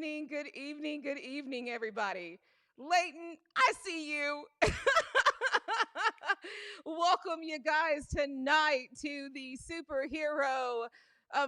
good evening, everybody. Leighton, I see you. Welcome, you guys, tonight to the Superhero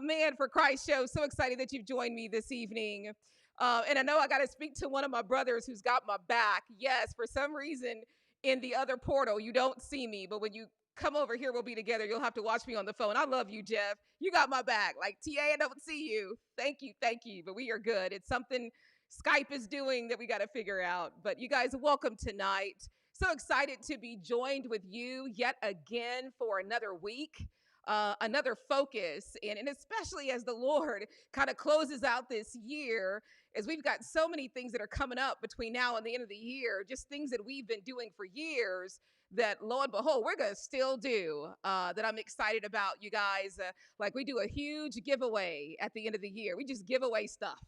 Man for Christ show. So excited that you've joined me this evening. And I know I got to speak to one of my brothers who's got my back. Yes, for some reason in the other portal, you don't see me, but when you come over here, we'll be together. You'll have to watch me on the phone. I love you, Jeff. You got my back. Like, TA, I don't see you. Thank you. But we are good. It's something Skype is doing that we got to figure out. But you guys, welcome tonight. So excited to be joined with you yet again for another week. Another focus, and especially as the Lord kind of closes out this year, as we've got so many things that are coming up between now and the end of the year, just things that we've been doing for years that, lo and behold, we're going to still do, that I'm excited about, you guys. Like we do a huge giveaway at the end of the year. We just give away stuff.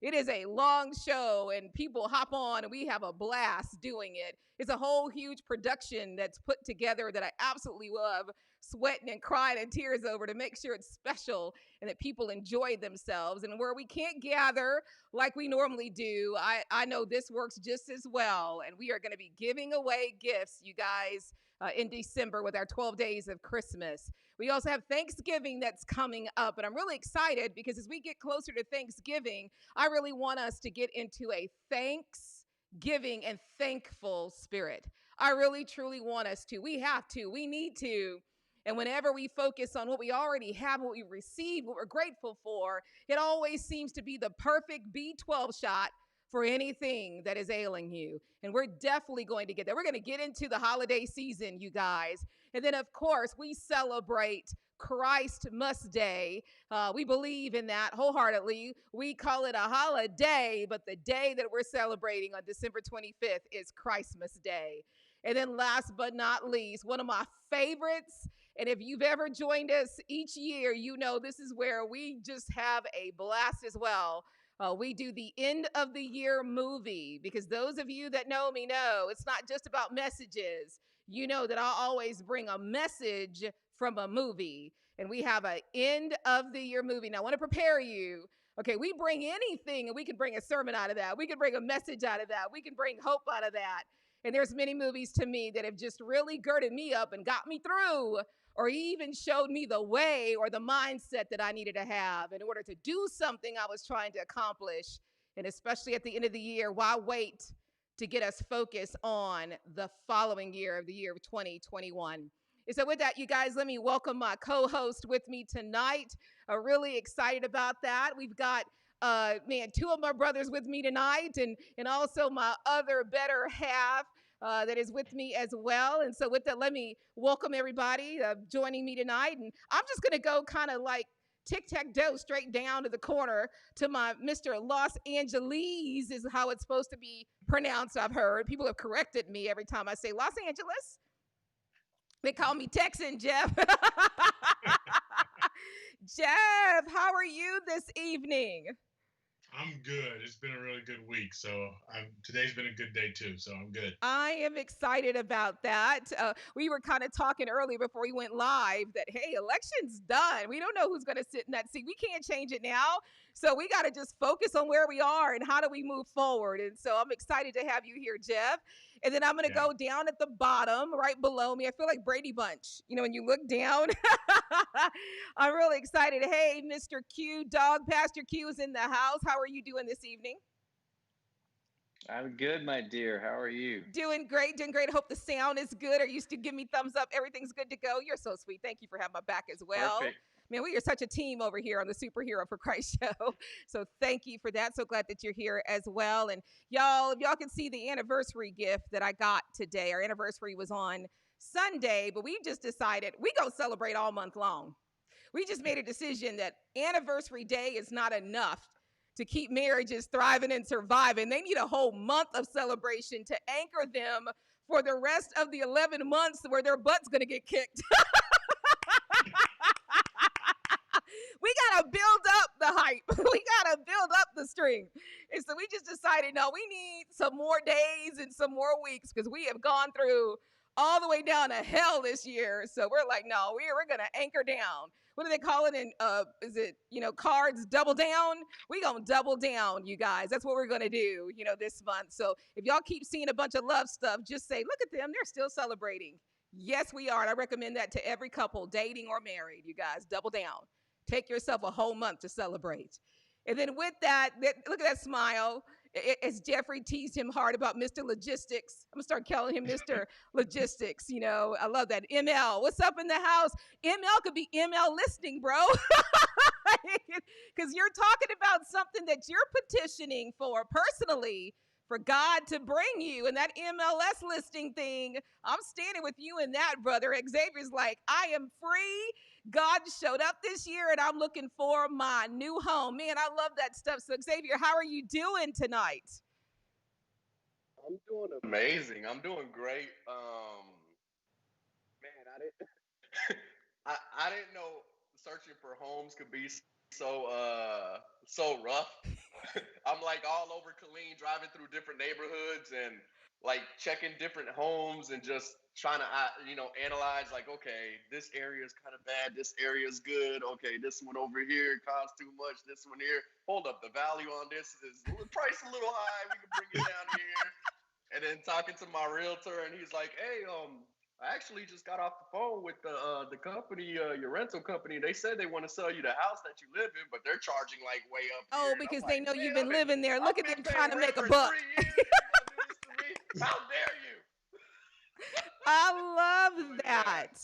It is a long show and people hop on and we have a blast doing it. It's a whole huge production that's put together that I absolutely love, sweating and crying and tears over to make sure it's special and that people enjoy themselves. And where we can't gather like we normally do, I know this works just as well. And we are going to be giving away gifts, you guys, in December with our 12 days of Christmas. We also have Thanksgiving that's coming up, and I'm really excited because as we get closer to Thanksgiving, I really want us to get into a thanksgiving and thankful spirit. I really, truly want us to. We have to. We need to. And whenever we focus on what we already have, what we received, what we're grateful for, it always seems to be the perfect B12 shot for anything that is ailing you. And we're definitely going to get there. We're going to get into the holiday season, you guys. And then, of course, we celebrate Christmas Day. We believe in that wholeheartedly. We call it a holiday, but the day that we're celebrating on December 25th is Christmas Day. And then last but not least, one of my favorites, and if you've ever joined us each year, you know this is where we just have a blast as well. We do the end of the year movie because those of you that know me know it's not just about messages. You know that I always bring a message from a movie, and we have an end of the year movie. Now, I want to prepare you. Okay, we bring anything, and we can bring a sermon out of that. We can bring a message out of that. We can bring hope out of that. And there's many movies to me that have just really girded me up and got me through, or even showed me the way or the mindset that I needed to have in order to do something I was trying to accomplish. And especially at the end of the year, why wait to get us focused on the following year of the year of 2021? And so with that, you guys, let me welcome my co-host with me tonight. I'm really excited about that. We've got two of my brothers with me tonight, and also my other better half that is with me as well. And so with that, let me welcome everybody joining me tonight. And I'm just going to go kind of like tic-tac-toe straight down to the corner to my Mr. Los Angeles is how it's supposed to be pronounced, I've heard. People have corrected me every time I say Los Angeles. They call me Texan, Jeff. Jeff, how are you this evening? I'm good. It's been a really good week. So today's been a good day too. So I'm good. I am excited about that. We were kind of talking earlier before we went live that, hey, election's done. We don't know who's going to sit in that seat. We can't change it now. So we got to just focus on where we are and how do we move forward. And so I'm excited to have you here, Jeff. And then I'm going to go down at the bottom right below me. I feel like Brady Bunch, when you look down. I'm really excited. Hey, Mr. Q, Dog Pastor Q is in the house. How are you doing this evening? I'm good, my dear. How are you? Doing great. Hope the sound is good. Are you still giving me thumbs up? Everything's good to go. You're so sweet. Thank you for having my back as well. Perfect. Man, we are such a team over here on the Superhero for Christ show. So thank you for that. So glad that you're here as well. And y'all, if y'all can see the anniversary gift that I got today, our anniversary was on Sunday, but we just decided we go celebrate all month long. We just made a decision that anniversary day is not enough to keep marriages thriving and surviving. They need a whole month of celebration to anchor them for the rest of the 11 months where their butt's going to get kicked. We got to build up the hype. We got to build up the strength. And so we just decided, no, we need some more days and some more weeks because we have gone through all the way down to hell this year. So we're like, no, we're going to anchor down. what do they call it in is it, cards double down? We gonna double down, you guys. That's what we're gonna do, this month. So if y'all keep seeing a bunch of love stuff, just say, look at them, they're still celebrating. Yes, we are. And I recommend that to every couple, dating or married, you guys. Double down. Take yourself a whole month to celebrate. And then with that, look at that smile. As Jeffrey teased him hard about Mr. Logistics. I'm going to start calling him Mr. Logistics. I love that. ML, what's up in the house? ML could be ML listening, bro. Because you're talking about something that you're petitioning for personally for God to bring you. And that MLS listing thing, I'm standing with you in that, brother. Xavier's like, I am free. God showed up this year, and I'm looking for my new home. Man, I love that stuff. So, Xavier, how are you doing tonight? I'm doing amazing. I'm doing great. Man, I didn't know searching for homes could be so rough. I'm like all over Killeen, driving through different neighborhoods and like checking different homes and just trying to analyze like, okay, this area is kind of bad, this area is good, okay, this one over here costs too much, this one here, hold up, the value on this is the price a little high, we can bring it down here. And then talking to my realtor, and he's like, hey, I actually just got off the phone with the company, your rental company. They said they want to sell you the house that you live in, but they're charging like way up. Oh, because they know you've been living there. Look at them trying to make a buck. 3 years, you gonna do this to me? How dare you? I love that.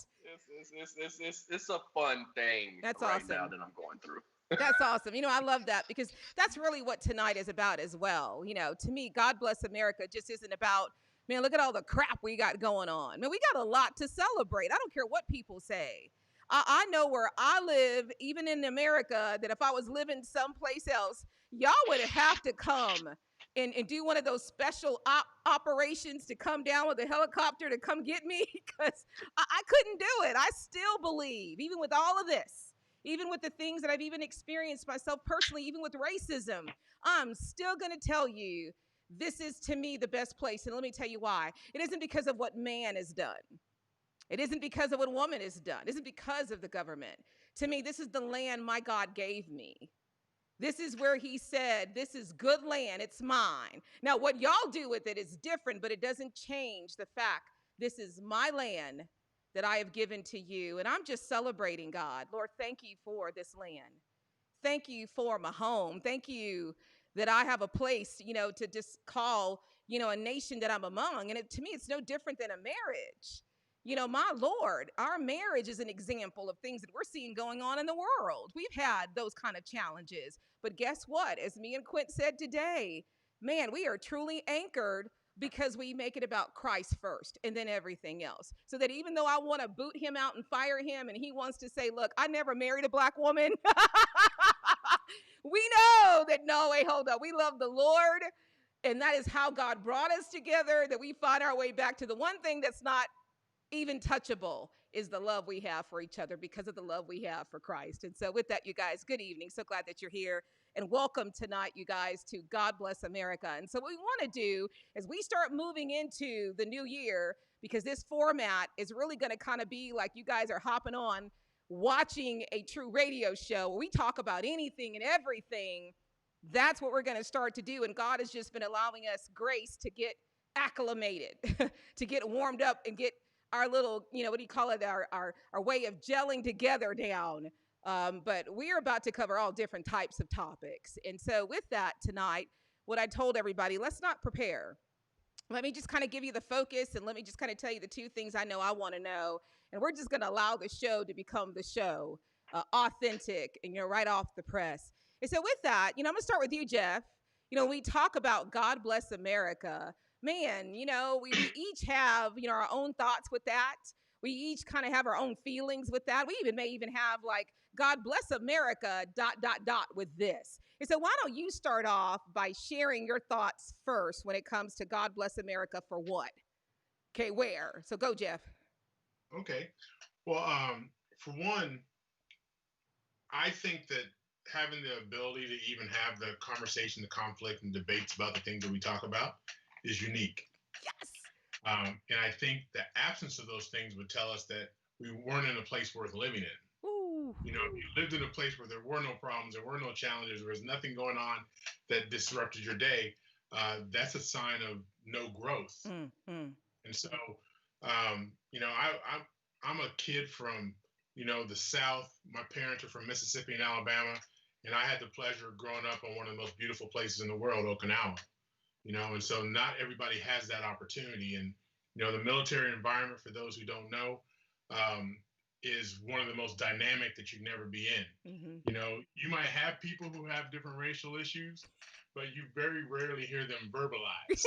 It's a fun thing. That's right awesome. Now that I'm going through. That's awesome. I love that because that's really what tonight is about as well. To me, God Bless America just isn't about, man, look at all the crap we got going on. Man, we got a lot to celebrate. I don't care what people say. I know where I live, even in America, that if I was living someplace else, y'all would have to come and do one of those special operations to come down with a helicopter to come get me because I couldn't do it. I still believe, even with all of this, even with the things that I've even experienced myself personally, even with racism, I'm still going to tell you this is, to me, the best place. And let me tell you why. It isn't because of what man has done. It isn't because of what woman has done. It isn't because of the government. To me, this is the land my God gave me. This is where he said, this is good land. It's mine. Now, what y'all do with it is different, but it doesn't change the fact this is my land that I have given to you. And I'm just celebrating, God. Lord, thank you for this land. Thank you for my home. Thank you that I have a place, to just call, a nation that I'm among. And to me, it's no different than a marriage. My Lord, our marriage is an example of things that we're seeing going on in the world. We've had those kind of challenges. But guess what? As me and Quint said today, man, we are truly anchored because we make it about Christ first and then everything else. So that even though I want to boot him out and fire him and he wants to say, look, I never married a black woman. We know that, no, wait, hold up. We love the Lord. And that is how God brought us together, that we find our way back to the one thing that's not even touchable is the love we have for each other because of the love we have for Christ. And so with that, you guys, good evening. So glad that you're here and welcome tonight, you guys, to God Bless America. And so what we want to do is we start moving into the new year because this format is really going to kind of be like you guys are hopping on watching a true radio show where we talk about anything and everything. That's what we're going to start to do. And God has just been allowing us grace to get acclimated, to get warmed up and get our little, what do you call it? Our way of gelling together down. But we're about to cover all different types of topics. And so with that tonight, what I told everybody, let's not prepare. Let me just kind of give you the focus and let me just kind of tell you the two things I know I want to know. And we're just going to allow the show to become the show, authentic and, right off the press. And so with that, I'm going to start with you, Jeff. We talk about God Bless America. Man, we each have, our own thoughts with that. We each kind of have our own feelings with that. We may even have like, God Bless America, ... with this. And so why don't you start off by sharing your thoughts first when it comes to God Bless America for what? Okay, where? So go, Jeff. Okay. Well, for one, I think that having the ability to even have the conversation, the conflict, and debates about the things that we talk about is unique. Yes. And I think the absence of those things would tell us that we weren't in a place worth living in. Ooh. You know, if you lived in a place where there were no problems, there were no challenges, there was nothing going on that disrupted your day, that's a sign of no growth. And so, you know, I'm a kid from, you know, the South. My parents are from Mississippi and Alabama, and I had the pleasure of growing up on one of the most beautiful places in the world, Okinawa. You know, and so not everybody has that opportunity. And you know, the military environment, for those who don't know, is one of the most dynamic that you'd never be in. You know, you might have people who have different racial issues, but you very rarely hear them verbalized.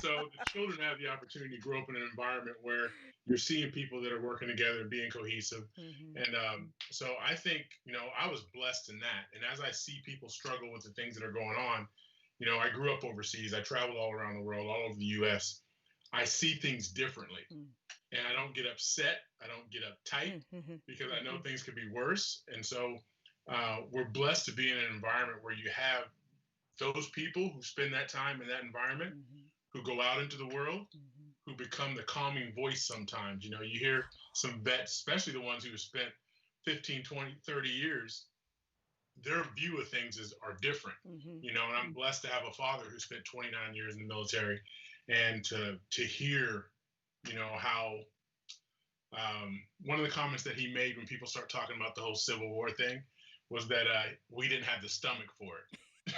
So the children have the opportunity to grow up in an environment where you're seeing people that are working together and being cohesive. And so I think, you know, I was blessed in that. And as I see people struggle with the things that are going on, you know, I grew up overseas. I traveled all around the world, all over the U.S. I see things differently. And I don't get upset. I don't get uptight because I know things could be worse. And so we're blessed to be in an environment where you have those people who spend that time in that environment, who go out into the world, who become the calming voice sometimes. You know, you hear some vets, especially the ones who have spent 15, 20, 30 years, their view of things are different. You know, and I'm blessed to have a father who spent 29 years in the military, and to hear, you know, how one of the comments that he made when people start talking about the whole Civil War thing was that we didn't have the stomach for it.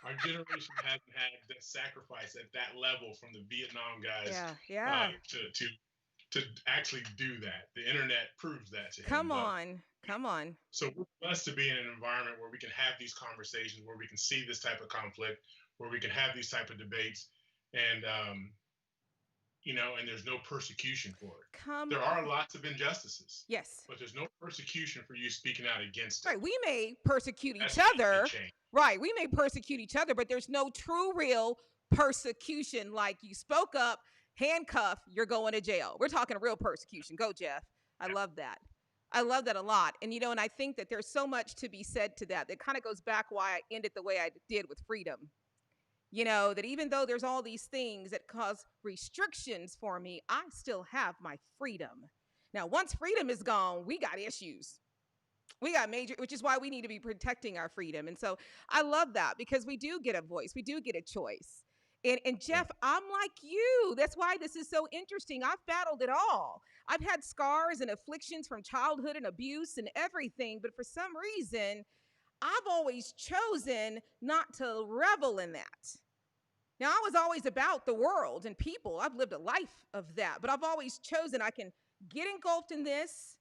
Our generation hasn't had that sacrifice at that level from the Vietnam guys to actually do that. The internet proves that to him. Come on. So we're blessed to be in an environment where we can have these conversations, where we can see this type of conflict, where we can have these type of debates, and you know, and there's no persecution for it. There are lots of injustices. Yes. But there's no persecution for you speaking out against it. Right. We may persecute each other. Right. We may persecute each other, but there's no true, real persecution. Like, you spoke up, handcuffed, you're going to jail. We're talking real persecution. Go, Jeff. I love that. I love that a lot. And, you know, and I think that there's so much to be said to that. That kind of goes back why I ended the way I did with freedom. You know, that even though there's all these things that cause restrictions for me, I still have my freedom. Now, once freedom is gone, we got issues. We got major, which is why we need to be protecting our freedom. And so I love that, because we do get a voice. We do get a choice. And Jeff, I'm like you. That's why this is so interesting. I've battled it all. I've had scars and afflictions from childhood and abuse and everything. But for some reason, I've always chosen not to revel in that. Now, I was always about the world and people. I've lived a life of that. But I've always chosen I can get engulfed in this,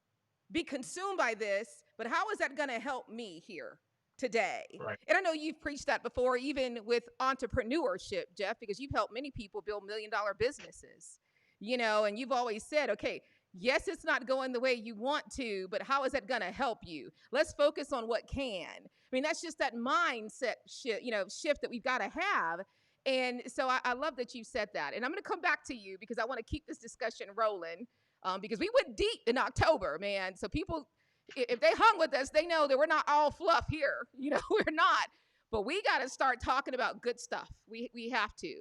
be consumed by this, but how is that going to help me here today? Right. And I know you've preached that before, even with entrepreneurship, Jeff, because you've helped many people build $1 million businesses, you know, and you've always said, okay, yes, it's not going the way you want to, but how is that going to help you? Let's focus on what can. I mean, that's just that mindset shift that we've got to have. And so I love that you said that. And I'm going to come back to you because I want to keep this discussion rolling, because we went deep in October, man. So people, if they hung with us, they know that we're not all fluff here. You know, we're not. But we got to start talking about good stuff. We have to.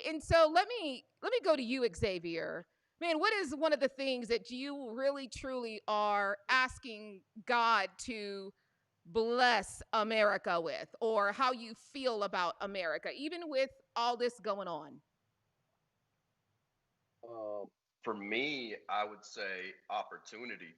And so let me go to you, Xavier. Man, what is one of the things that you really, truly are asking God to bless America with, or how you feel about America, even with all this going on? For me, I would say opportunity.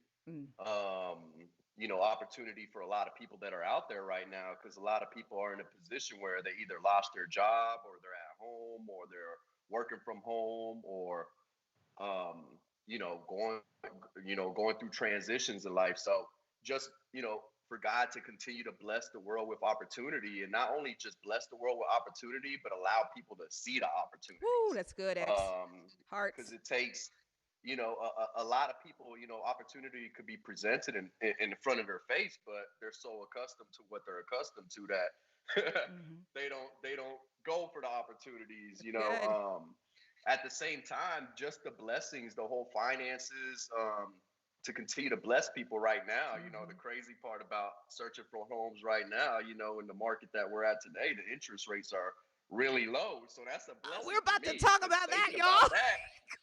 You know, opportunity for a lot of people that are out there right now, because a lot of people are in a position where they either lost their job, or they're at home, or they're working from home, or going through transitions in life. So just, for God to continue to bless the world with opportunity, and not only just bless the world with opportunity, but allow people to see the opportunity. Ooh, that's good, X. Heart. Because it takes, a lot of people, opportunity could be presented in front of their face, but they're so accustomed to what they're accustomed to that they don't go for the opportunities, At the same time, just the blessings, the whole finances, to continue to bless people right now. The crazy part about searching for homes right now, in the market that we're at today, the interest rates are really low. So that's a blessing. We're about to talk about that, y'all.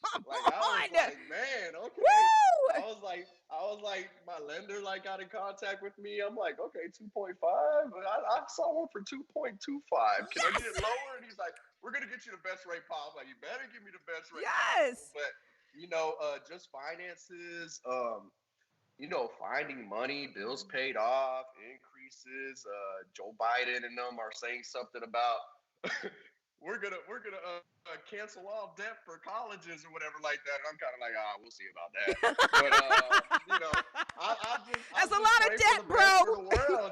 Come Like I was on. like, man, okay. Woo! I was like, my lender like got in contact with me. I'm like, okay, 2.5. I saw one for 2.25. Can I get it lower? And he's like, we're gonna get you the best rate possible. I'm like, you better give me the best rate possible. Yes. But just finances, finding money, bills paid off, increases. Joe Biden and them are saying something about we're gonna cancel all debt for colleges or whatever like that. And I'm kind of like, we'll see about that. But I That's a just lot pray of debt, for the best bro. for the world.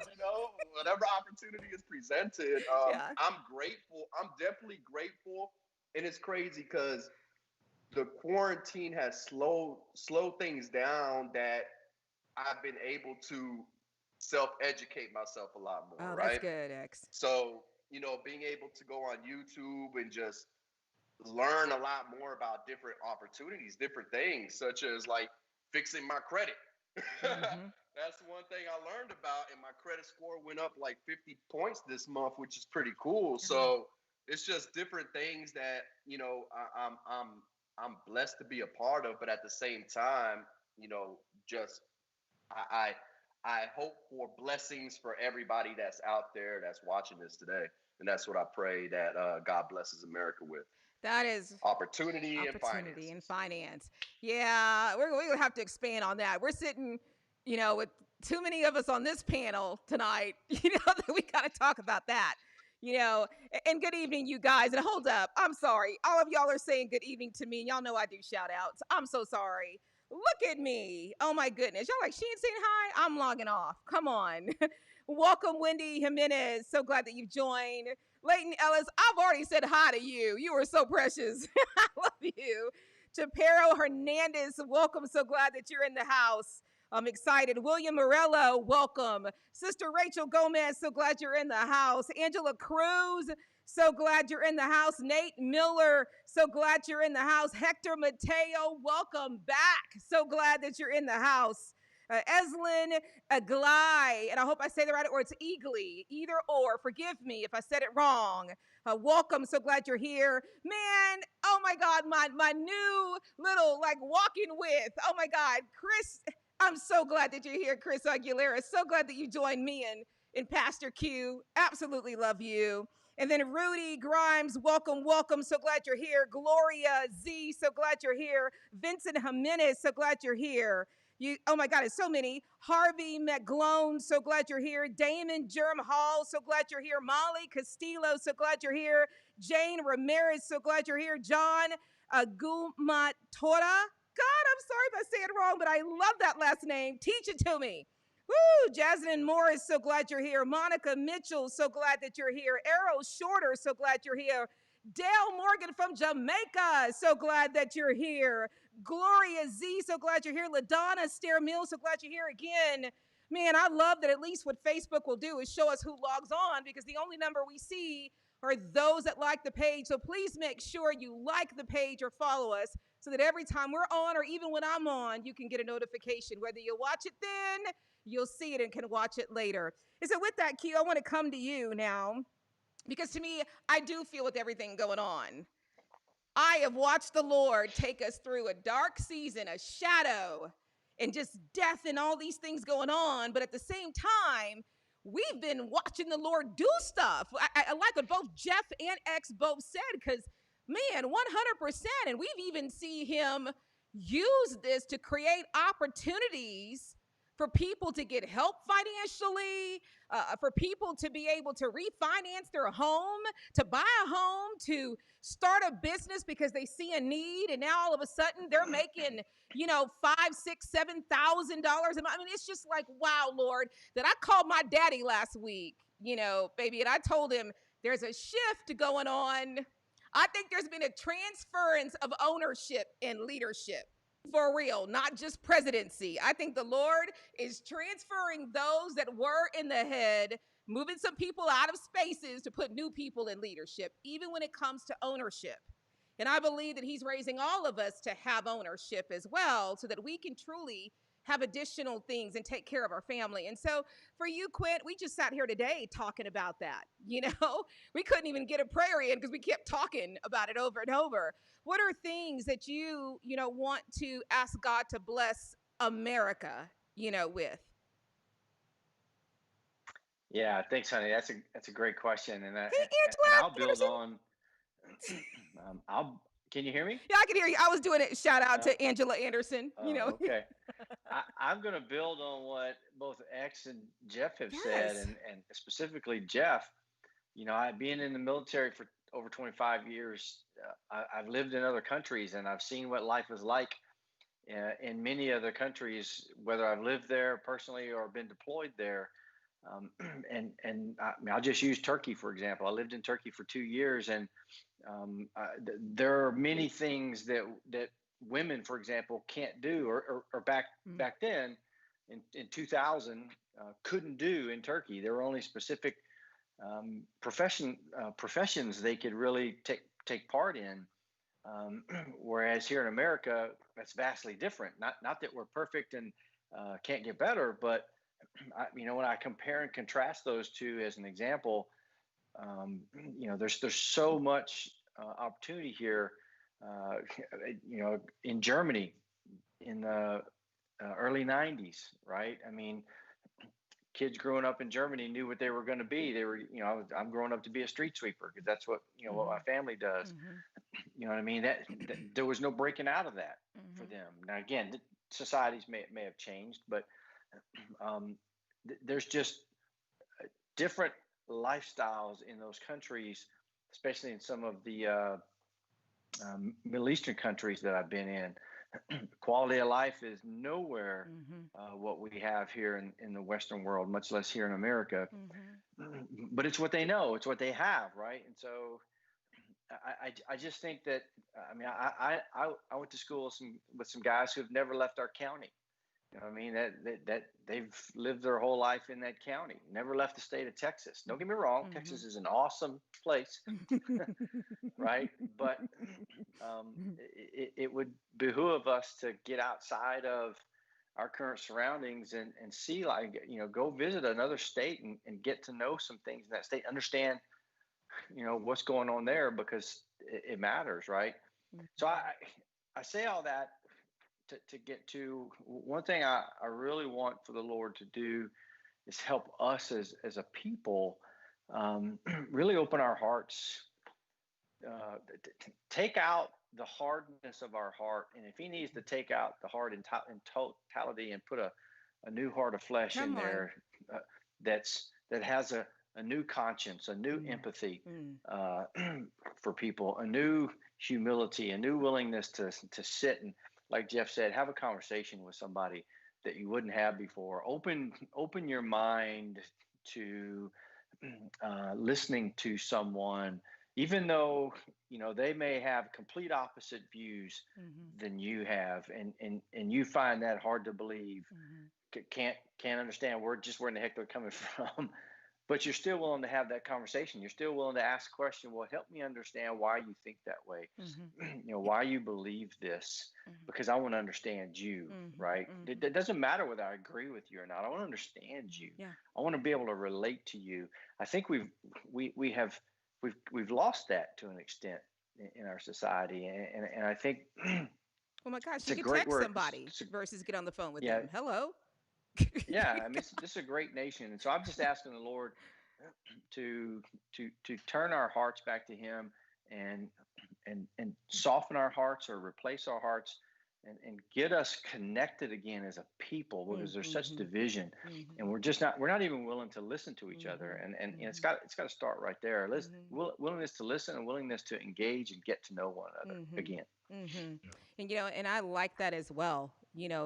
Whatever opportunity is presented. Yeah. I'm grateful. I'm definitely grateful, and it's crazy because the quarantine has slowed things down that I've been able to self-educate myself a lot more, Oh, that's right? good, X. So, being able to go on YouTube and just learn a lot more about different opportunities, different things, such as like fixing my credit. Mm-hmm. That's one thing I learned about, and my credit score went up like 50 points this month, which is pretty cool. So it's just different things that I'm blessed to be a part of, but at the same time, just I I hope for blessings for everybody that's out there that's watching this today, and that's what I pray that God blesses America with. That is Opportunity and opportunity and finances. finance. Yeah, we're going to have to expand on that. We're sitting, with too many of us on this panel tonight, that we got to talk about that. And good evening, you guys. And hold up, I'm sorry. All of y'all are saying good evening to me. Y'all know I do shout outs. I'm so sorry. Look at me. Oh my goodness. Y'all like, she ain't saying hi? I'm logging off. Come on. Welcome, Wendy Jimenez. So glad that you've joined. Leighton Ellis, I've already said hi to you. You are so precious. I love you. Chapero Hernandez, welcome. So glad that you're in the house. I'm excited. William Morello, welcome. Sister Rachel Gomez, so glad you're in the house. Angela Cruz, so glad you're in the house. Nate Miller, so glad you're in the house. Hector Mateo, welcome back. So glad that you're in the house. Eslin Aglai, and I hope I say the right, or it's Eagly, either or. Forgive me if I said it wrong. Welcome, so glad you're here. Man, oh my God, my new little walking with. Oh my God, Chris, I'm so glad that you're here, Chris Aguilera. So glad that you joined me in Pastor Q. Absolutely love you. And then Rudy Grimes, welcome. So glad you're here. Gloria Z, so glad you're here. Vincent Jimenez, so glad you're here. Oh my God, it's so many. Harvey McGlone, so glad you're here. Damon Germ Hall, so glad you're here. Molly Castillo, so glad you're here. Jane Ramirez, so glad you're here. John Agumatora. God, I'm sorry if I say it wrong, but I love that last name. Teach it to me. Woo! Jasmine Morris, so glad you're here. Monica Mitchell, so glad that you're here. Errol Shorter, so glad you're here. Dale Morgan from Jamaica, so glad that you're here. Gloria Z, so glad you're here. LaDonna Stair Mills, so glad you're here again. Man, I love that at least what Facebook will do is show us who logs on, because the only number we see are those that like the page. So please make sure you like the page or follow us so that every time we're on, or even when I'm on, you can get a notification. Whether you watch it then, you'll see it and can watch it later. And so with that, Q, I want to come to you now, because to me, I do feel with everything going on, I have watched the Lord take us through a dark season, a shadow, and just death and all these things going on. But at the same time, we've been watching the Lord do stuff. I like what both Jeff and X both said, because, man, 100%. And we've even seen him use this to create opportunities for people to get help financially, for people to be able to refinance their home, to buy a home, to start a business because they see a need, and now all of a sudden they're making, $5,000, $6,000, $7,000. I mean, it's just like, wow, Lord, that I called my daddy last week, baby, and I told him there's a shift going on. I think there's been a transference of ownership and leadership. For real, not just presidency. I think the Lord is transferring those that were in the head, moving some people out of spaces to put new people in leadership, even when it comes to ownership. And I believe that he's raising all of us to have ownership as well, so that we can truly have additional things and take care of our family. And so for you, Quint, we just sat here today talking about that. We couldn't even get a prayer in because we kept talking about it over and over. What are things that you want to ask God to bless America, with? Yeah, thanks, honey. That's a great question, and Hey, I'll Angela build Anderson. on. I'll. Can you hear me? Yeah, I can hear you. I was doing it. Shout out Uh, to Angela Anderson. okay. I'm going to build on what both X and Jeff have said, Yes. and specifically Jeff. Being in the military for over 25 years, I've lived in other countries and I've seen what life is like in many other countries, whether I've lived there personally or been deployed there. I'll just use Turkey, for example. I lived in Turkey for 2 years, and there are many things that women, for example, can't do, or back then in 2000 couldn't do in Turkey. There were only specific professions they could really take part in. Whereas here in America, that's vastly different. Not that we're perfect and can't get better, but when I compare and contrast those two as an example, there's so much opportunity here. In Germany in the early 90s, right? I mean, kids growing up in Germany knew what they were going to be. They were, I'm growing up to be a street sweeper because that's what, what my family does. You know what I mean? That there was no breaking out of that for them. Now, again, societies may have changed, but there's just different lifestyles in those countries, especially in some of the Middle Eastern countries that I've been in. Quality of life is nowhere what we have here in the Western world, much less here in America. But it's what they know, it's what they have, right? And so I just think that I went to school with some guys who have never left our county. You know what I mean? That they've lived their whole life in that county, never left the state of Texas. Don't get me wrong, Texas is an awesome place, right? But it would behoove us to get outside of our current surroundings and see, like, go visit another state and get to know some things in that state, understand, what's going on there, because it matters, right? So I say all that to get to one thing I really want for the Lord to do is help us as a people really open our hearts, take out the hardness of our heart. And if he needs to take out the heart in totality and put a new heart of flesh in there that has a new conscience, a new empathy for people, a new humility, a new willingness to sit and, like Jeff said, have a conversation with somebody that you wouldn't have before. Open your mind to listening to someone, even though they may have complete opposite views than you have, and you find that hard to believe, can't understand where in the heck they're coming from. But you're still willing to have that conversation. You're still willing to ask a question. Well, help me understand why you think that way. Why you believe this, because I want to understand you, right? It doesn't matter whether I agree with you or not. I want to understand you. Yeah. I want to be able to relate to you. I think we've lost that to an extent in our society, and I think. Oh my gosh, you can text somebody versus get on the phone with them. Hello. Yeah, I mean, this is a great nation, and so I'm just asking the Lord to turn our hearts back to Him, and soften our hearts or replace our hearts, and get us connected again as a people, because there's such division, and we're not even willing to listen to each other, and it's got to start right there. Willingness to listen and willingness to engage and get to know one another again. And and I like that as well,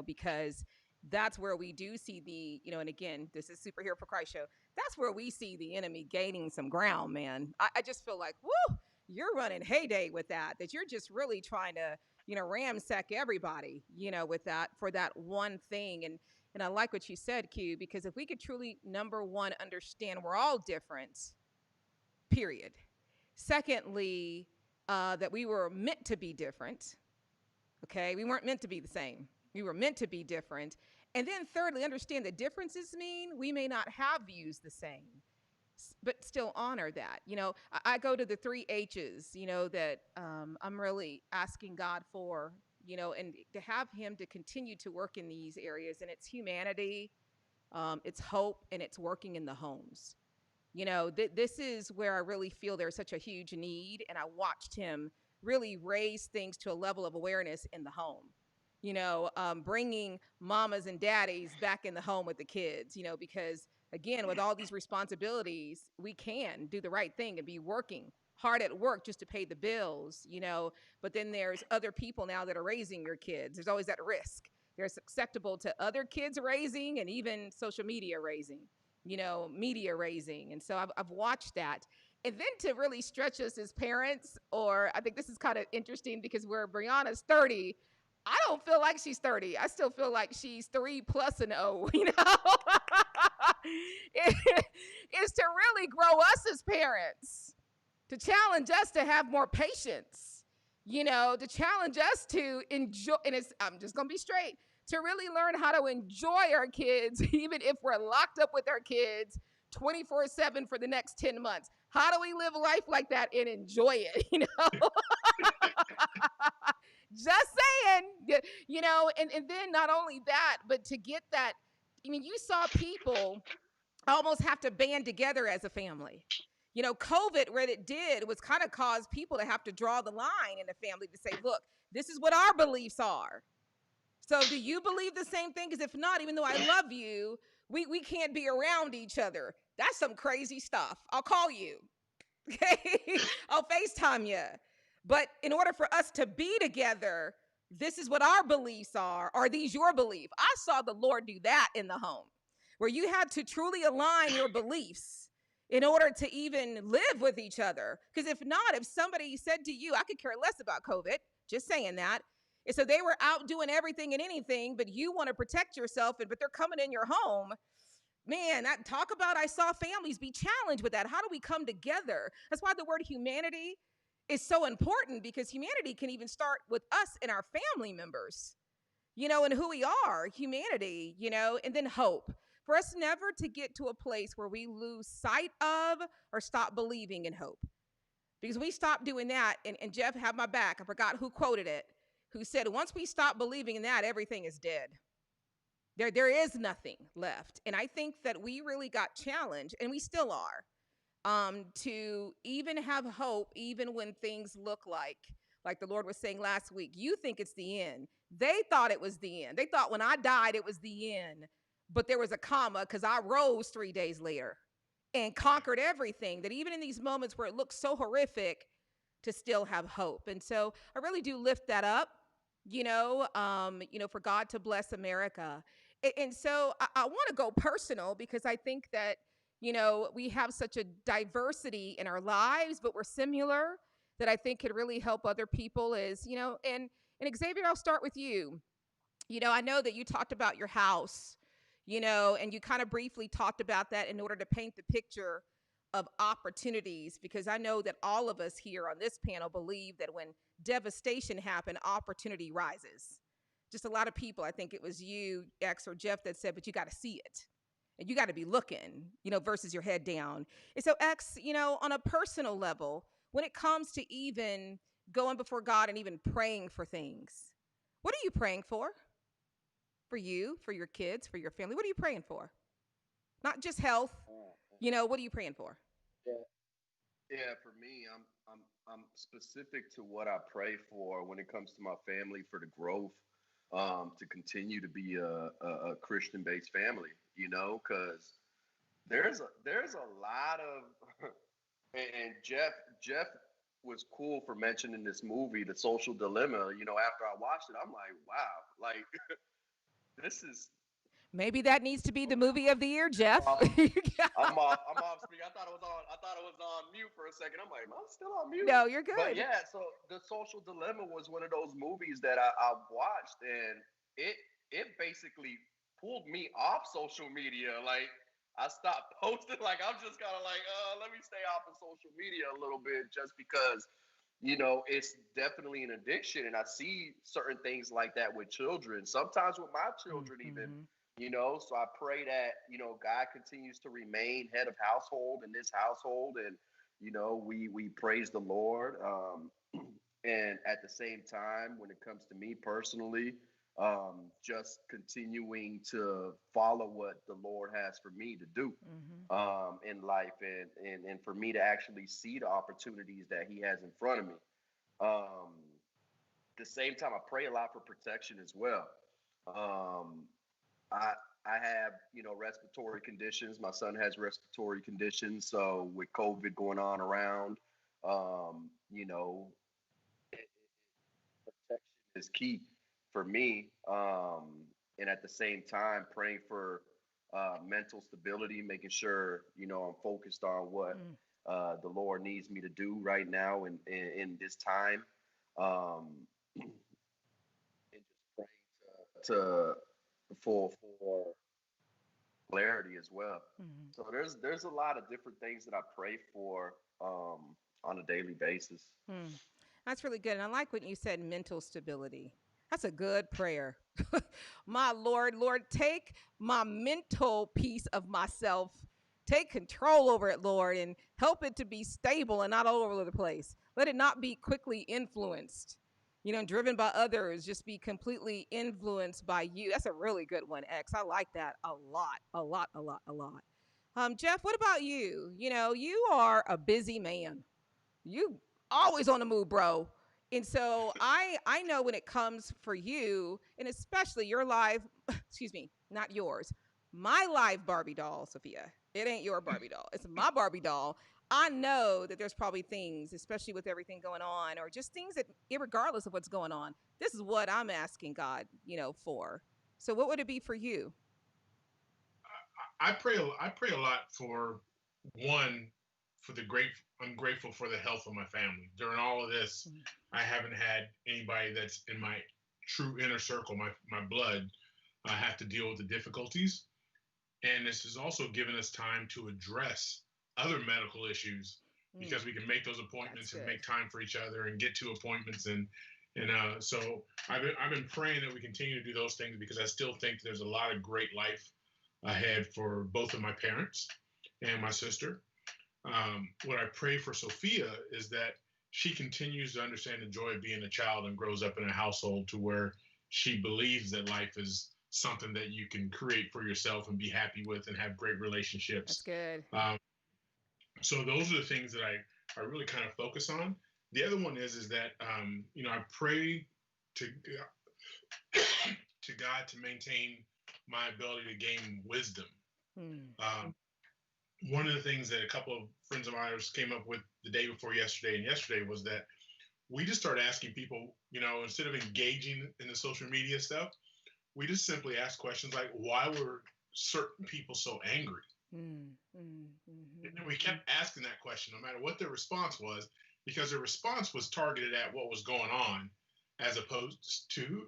because that's where we do see the, and again, this is Superhero for Christ show. That's where we see the enemy gaining some ground, man. I just feel like, woo, you're running heyday with that you're just really trying to, ramsack everybody, with that, for that one thing. And I like what you said, Q, because if we could truly, number one, understand we're all different, period. Secondly, that we were meant to be different. Okay. We weren't meant to be the same. We were meant to be different. And then thirdly, understand the differences mean we may not have views the same, but still honor that. I go to the three H's, that I'm really asking God for, and to have Him to continue to work in these areas. And it's humanity, it's hope, and it's working in the homes. This is where I really feel there's such a huge need. And I watched Him really raise things to a level of awareness in the home. Bringing mamas and daddies back in the home with the kids, because again, with all these responsibilities, we can do the right thing and be working hard at work just to pay the bills, but then there's other people now that are raising your kids. There's always that risk. They're susceptible to other kids raising and even social media raising, media raising. And so I've watched that. And then to really stretch us as parents, or I think this is kind of interesting because where Brianna's 30, I don't feel like she's 30. I still feel like she's 3 plus an O, is to really grow us as parents, to challenge us to have more patience, to challenge us to enjoy. And I'm just going to be straight, to really learn how to enjoy our kids, even if we're locked up with our kids 24/7 for the next 10 months. How do we live life like that and enjoy it, Just saying, and then not only that, but to get that, you saw people almost have to band together as a family. COVID, what it did was kind of cause people to have to draw the line in the family to say, look, this is what our beliefs are. So do you believe the same thing? Because if not, even though I love you, we can't be around each other. That's some crazy stuff. I'll call you. Okay? I'll FaceTime you. But in order for us to be together, this is what our beliefs are. Are these your belief? I saw the Lord do that in the home, where you had to truly align your beliefs in order to even live with each other. Because if not, if somebody said to you, I could care less about COVID, just saying that. And so they were out doing everything and anything, but you want to protect yourself, but they're coming in your home. Man, I saw families be challenged with that. How do we come together? That's why the word humanity is so important, because humanity can even start with us and our family members, and who we are, humanity, and then hope. For us never to get to a place where we lose sight of or stop believing in hope. Because we stop doing that, and Jeff had my back. I forgot who quoted it, who said, once we stop believing in that, everything is dead. There is nothing left. And I think that we really got challenged, and we still are, to even have hope, even when things look like the Lord was saying last week, you think it's the end. They thought it was the end. They thought when I died, it was the end. But there was a comma, because I rose 3 days later and conquered everything, that even in these moments where it looks so horrific, to still have hope. And so I really do lift that up, for God to bless America. And so I want to go personal, because I think that, we have such a diversity in our lives, but we're similar, that I think could really help other people is, and Xavier, I'll start with you. I know that you talked about your house, and you kind of briefly talked about that in order to paint the picture of opportunities, because I know that all of us here on this panel believe that when devastation happens, opportunity rises. Just a lot of people, I think it was you, X, or Jeff, that said, but you got to see it. And you got to be looking, versus your head down. And so, X, on a personal level, when it comes to even going before God and even praying for things, what are you praying for? For you, for your kids, for your family? What are you praying for? Not just health. What are you praying for? Yeah, for me, I'm specific to what I pray for when it comes to my family, for the growth, to continue to be a Christian-based family, because there's a lot of and Jeff was cool for mentioning this movie, The Social Dilemma. After I watched it, I'm like, wow, like this is. Maybe that needs to be the movie of the year, Jeff. I'm off speaker. I thought it was on mute for a second. I'm like, I'm still on mute. No, you're good. But yeah, so The Social Dilemma was one of those movies that I watched, and it basically pulled me off social media. Like, I stopped posting. Like, I'm just kind of like, let me stay off of social media a little bit, just because it's definitely an addiction. And I see certain things like that with children. Sometimes with my children, even So I pray that, God continues to remain head of household in this household. And, we praise the Lord. And at the same time, when it comes to me personally, just continuing to follow what the Lord has for me to do in life, and for me to actually see the opportunities that He has in front of me. At the same time, I pray a lot for protection as well. Um, I I have, respiratory conditions. My son has respiratory conditions. So with COVID going on around, um, you know, protection is key for me. And at the same time, praying for mental stability, making sure, I'm focused on what Mm. the Lord needs me to do right now in this time. Um, and just praying to for clarity as well. Mhm. So there's a lot of different things that I pray for on a daily basis. Mm. That's really good. And I like when you said mental stability. That's a good prayer. My Lord, Lord, take my mental piece of myself, take control over it, Lord, and help it to be stable and not all over the place. Let it not be quickly influenced, driven by others, just be completely influenced by you. That's a really good one, X. I like that a lot, a lot, a lot, a lot. Jeff, what about you? You are a busy man. You always on the move, bro. And so I know when it comes for you, and especially your live, excuse me, not yours, my live Barbie doll, Sophia. It ain't your Barbie doll. It's my Barbie doll. I know that there's probably things, especially with everything going on, or just things that, regardless of what's going on, this is what I'm asking God, for. So, what would it be for you? I pray a lot for one for the great. I'm grateful for the health of my family during all of this. Mm. I haven't had anybody that's in my true inner circle, my blood, have to deal with the difficulties. And this has also given us time to address other medical issues Mm. because we can make those That's appointments and good. make time for each other and get to appointments and so I've been praying that we continue to do those things because I still think there's a lot of great life ahead for both of my parents and my sister. What I pray for Sophia is that she continues to understand the joy of being a child and grows up in a household to where she believes that life is something that you can create for yourself and be happy with and have great That's relationships. good. Um, so those are the things that I really kind of focus on. The other one is that I pray to to God to maintain my ability to gain wisdom. Mm. Um, One of the things that a couple of friends of ours came up with the day before yesterday and yesterday was that we just started asking people, instead of engaging in the social media stuff, we just simply ask questions like, why were certain people so angry? Mm. Mm. And we Mm. kept asking that question no matter what their response was, because their response was targeted at what was going on as opposed to,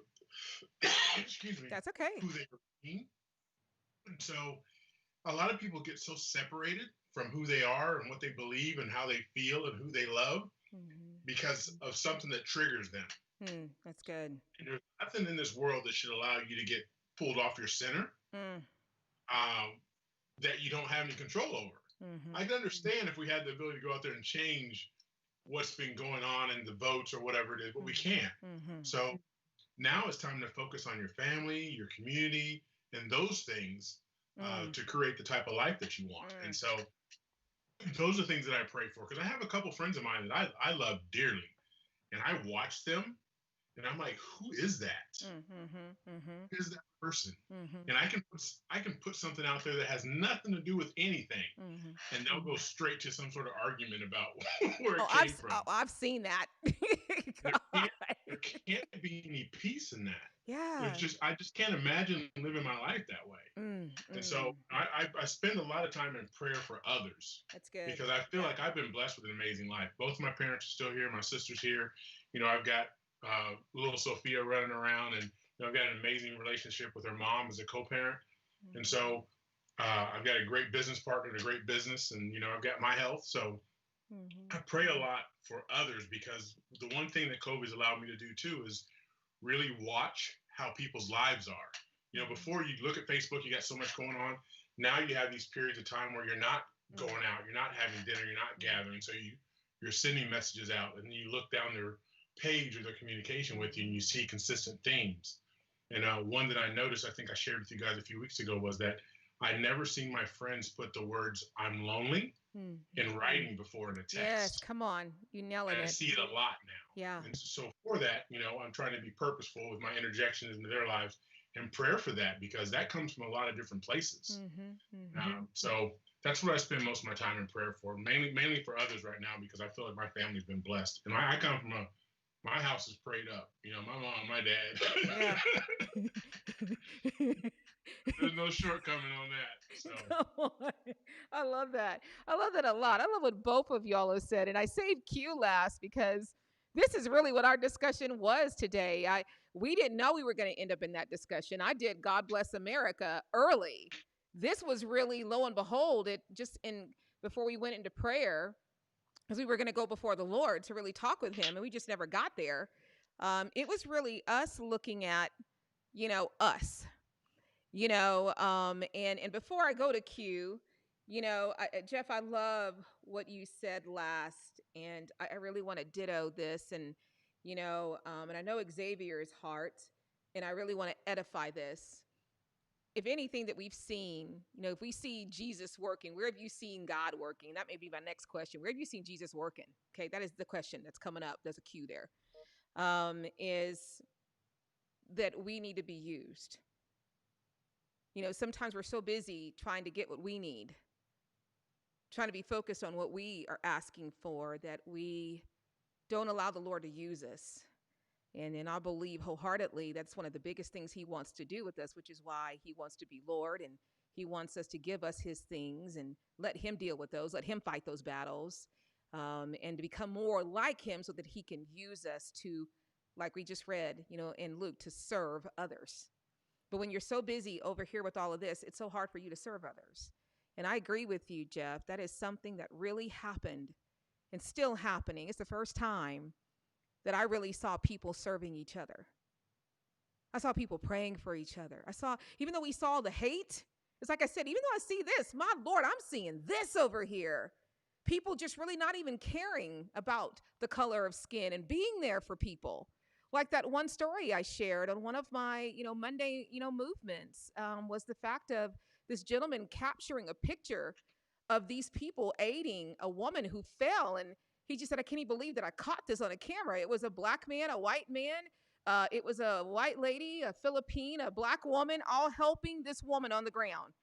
excuse me, That's okay. who they were being. And so a lot of people get so separated from who they are and what they believe and how they feel and who they love Mm-hmm. because of something that triggers them. That's good. And there's nothing in this world that should allow you to get pulled off your center Mm. um, that you don't have any control over. Mm-hmm. I can understand if we had the ability to go out there and change what's been going on in the votes or whatever it is, but we can't. Mm-hmm. So now it's time to focus on your family, your community, and those things Mm. to create the type of life that you want. And Mm. so those are things that I pray for because I have a couple friends of mine that I love dearly, and I watch them, and I'm like, who is that? Mm-hmm. Mm-hmm. Who is that person? Mm-hmm. And I can put something out there that has nothing to do with anything, Mm-hmm. and they'll go straight to some sort of argument about where Oh, it came from. I've seen that. There God. can't there can't be any peace in that. Yeah. I just can't imagine living my life that way. Mm. And so Mm. I spend a lot of time in prayer for others That's good. because I feel like I've been blessed with an amazing life. Both of my parents are still here. My sister's here. I've got little Sophia running around, and I've got an amazing relationship with her mom as a co-parent. And so I've got a great business partner, and a great business, and I've got my health. So Mm-hmm. I pray a lot for others because the one thing that COVID's allowed me to do too is really watch how people's lives are. Before you look at Facebook, you got so much going on. Now you have these periods of time where you're not going out, you're not having dinner, you're not gathering. So you're sending messages out, and you look down their page or their communication with you, and you see consistent themes. And one that I noticed, I think I shared with you guys a few weeks ago, was that I never seen my friends put the words "I'm lonely" in writing before in a text. Yes, come on, you nailing it. I see it a lot now. Yeah. And so for that, I'm trying to be purposeful with my interjections into their lives and prayer for that, because that comes from a lot of different places. So that's what I spend most of my time in prayer for, mainly for others right now, because I feel like my family's been blessed. And I come from my house is prayed up. My mom, my dad. There's no shortcoming on that. So. Come on. I love that. I love that a lot. I love what both of y'all have said. And I saved Q last because this is really what our discussion was today. We didn't know we were going to end up in that discussion. I did God Bless America early. This was really, lo and behold, before we went into prayer, because we were going to go before the Lord to really talk with him, and we just never got there. It was really us looking at, us, and before I go to Q, Jeff, I love what you said last, and I really want to ditto this, and, and I know Xavier's heart, and I really want to edify this. If anything that we've seen, if we see Jesus working, where have you seen God working? That may be my next question. Where have you seen Jesus working? Okay, that is the question that's coming up. There's a cue there. Is that we need to be used. Sometimes we're so busy trying to get what we need, trying to be focused on what we are asking for, that we don't allow the Lord to use us. And I believe wholeheartedly that's one of the biggest things he wants to do with us, which is why he wants to be Lord, and he wants us to give us his things and let him deal with those, let him fight those battles, and to become more like him so that he can use us to, like we just read, in Luke, to serve others. But when you're so busy over here with all of this, it's so hard for you to serve others. And I agree with you, Jeff. That is something that really happened and still happening. It's the first time that I really saw people serving each other. I saw people praying for each other. Even though we saw the hate, it's like I said, even though I see this, my Lord, I'm seeing this over here. People just really not even caring about the color of skin and being there for people. Like that one story I shared on one of my, Monday, movements, was the fact of this gentleman capturing a picture of these people aiding a woman who fell. And he just said, I can't even believe that I caught this on a camera. It was a black man, a white man. It was a white lady, a Philippine, a black woman, all helping this woman on the ground.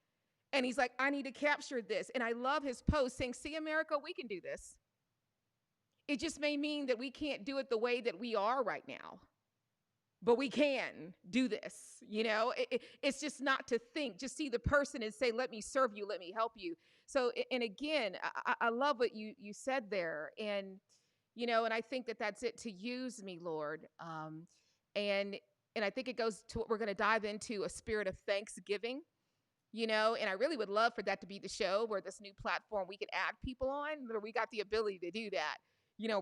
And he's like, I need to capture this. And I love his post saying, see, America, we can do this. It just may mean that we can't do it the way that we are right now, but we can do this. It's just not to think, just see the person and say, let me serve you, let me help you. So, and again, I love what you said there. And, and I think that that's it, to use me, Lord. And I think it goes to what we're going to dive into, a spirit of thanksgiving, and I really would love for that to be the show, where this new platform we could add people on, where we got the ability to do that.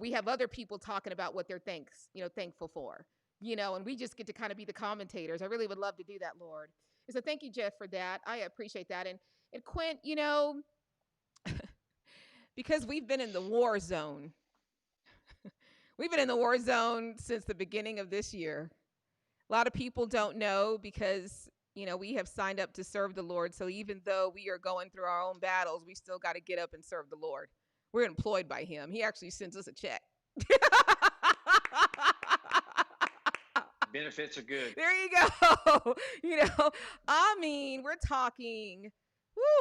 We have other people talking about what they're thankful for, and we just get to kind of be the commentators. I really would love to do that, Lord. And so thank you, Jeff, for that. I appreciate that. And Quint, because we've been in the war zone. We've been in the war zone since the beginning of this year. A lot of people don't know because, we have signed up to serve the Lord. So even though we are going through our own battles, we still got to get up and serve the Lord. We're employed by him. He actually sends us a check. Benefits are good. There you go. We're talking,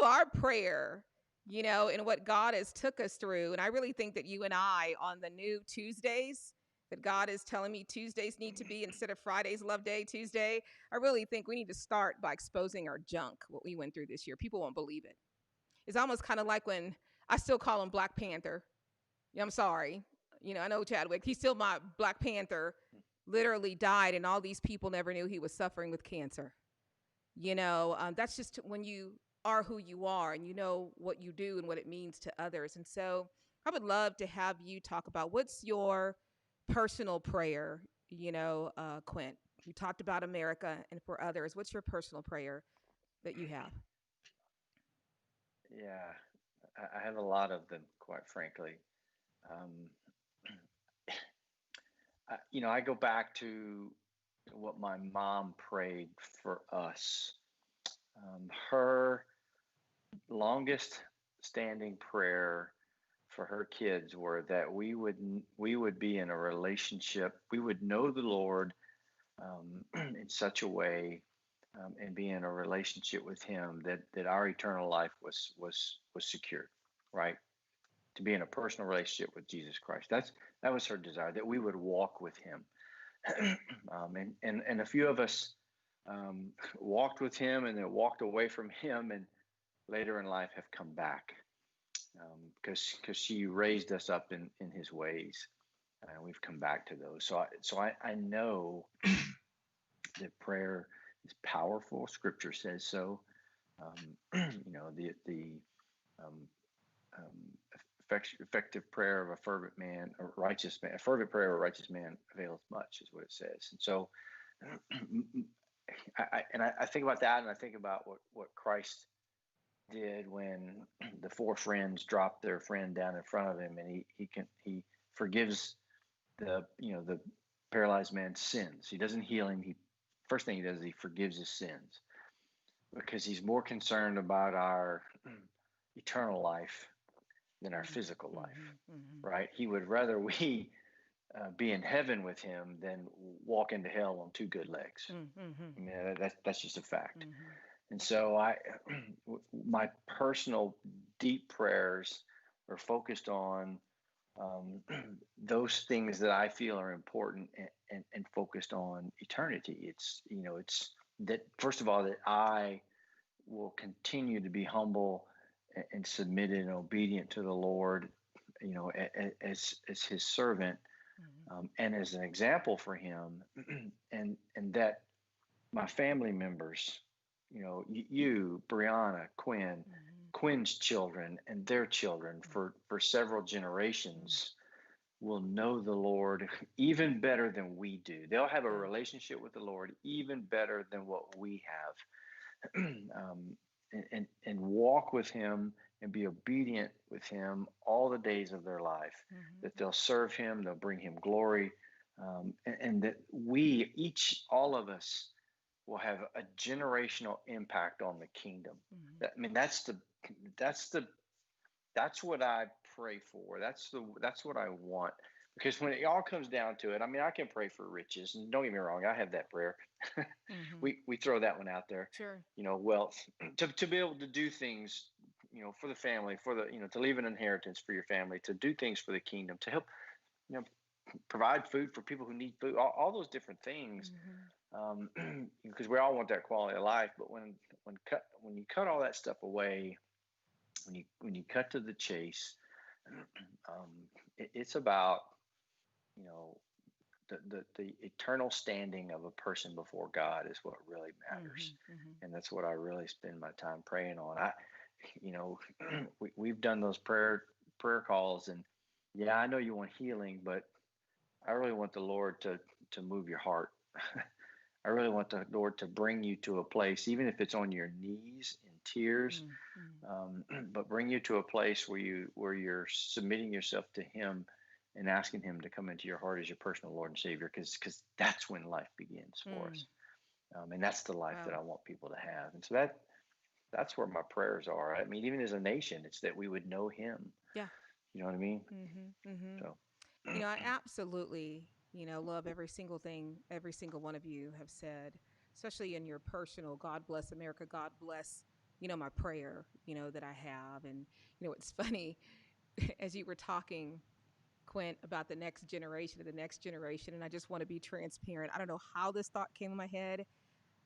our prayer, and what God has took us through. And I really think that you and I, on the new Tuesdays, that God is telling me Tuesdays need to be, instead of Friday's Love Day, Tuesday, I really think we need to start by exposing our junk, what we went through this year. People won't believe it. It's almost kind of like when I still call him Black Panther. I'm sorry. I know Chadwick, he's still my Black Panther, literally died, and all these people never knew he was suffering with cancer. That's just when you are who you are and you know what you do and what it means to others. And so I would love to have you talk about what's your personal prayer, Quint. You talked about America and for others. What's your personal prayer that you have? Yeah, I have a lot of them, quite frankly. Um, I go back to what my mom prayed for us. Her longest standing prayer for her kids were that we would be in a relationship. We would know the Lord in such a way, and be in a relationship with Him that our eternal life was secured, right? To be in a personal relationship with Jesus Christ. That was her desire, that we would walk with Him. And a few of us walked with Him and then walked away from Him, and later in life have come back, because she raised us up in His ways, and we've come back to those. So I know that prayer is powerful. Scripture says so. The um, effective prayer of a fervent man, a fervent prayer of a righteous man availeth much, is what it says. And so, I think about that, and I think about what Christ did when the four friends dropped their friend down in front of him, and he forgives the paralyzed man's sins. He doesn't heal him. First thing he does is he forgives his sins, because he's more concerned about our eternal life than our physical life, right? He would rather we be in heaven with him than walk into hell on two good legs. I mean, that's just a fact. And so my personal deep prayers are focused on those things that I feel are important, and focused on eternity. It's that, first of all, that I will continue to be humble and submitted and obedient to the Lord, as His servant, and as an example for Him, and that my family members, you, Brianna, Quinn's children, and their children for several generations will know the Lord even better than we do. They'll have a relationship with the Lord even better than what we have. And walk with Him and be obedient with Him all the days of their life, that they'll serve Him, they'll bring Him glory, and that all of us will have a generational impact on the kingdom. That's what I pray for. That's what I want. Because when it all comes down to it, I can pray for riches, and don't get me wrong, I have that prayer. We throw that one out there. Sure. Wealth, to be able to do things, for the family, to leave an inheritance for your family, to do things for the kingdom, to help, provide food for people who need food, all those different things. Because we all want that quality of life, but when you cut all that stuff away, when you cut to the chase, it's about the eternal standing of a person before God is what really matters, and that's what I really spend my time praying on. We've done those prayer calls, and yeah, I know you want healing, but I really want the Lord to move your heart. I really want the Lord to bring you to a place, even if it's on your knees in tears, but bring you to a place where you're submitting yourself to Him and asking Him to come into your heart as your personal Lord and Savior, because that's when life begins for us, and that's the life that I want people to have. And so that's where my prayers are. Even as a nation, it's that we would know Him. Yeah. You know what I mean? So, I absolutely, love every single thing every single one of you have said, especially in your personal God bless America, God bless, my prayer, that I have. And, it's funny, as you were talking, Quint, about the next generation, and I just want to be transparent. I don't know how this thought came in my head.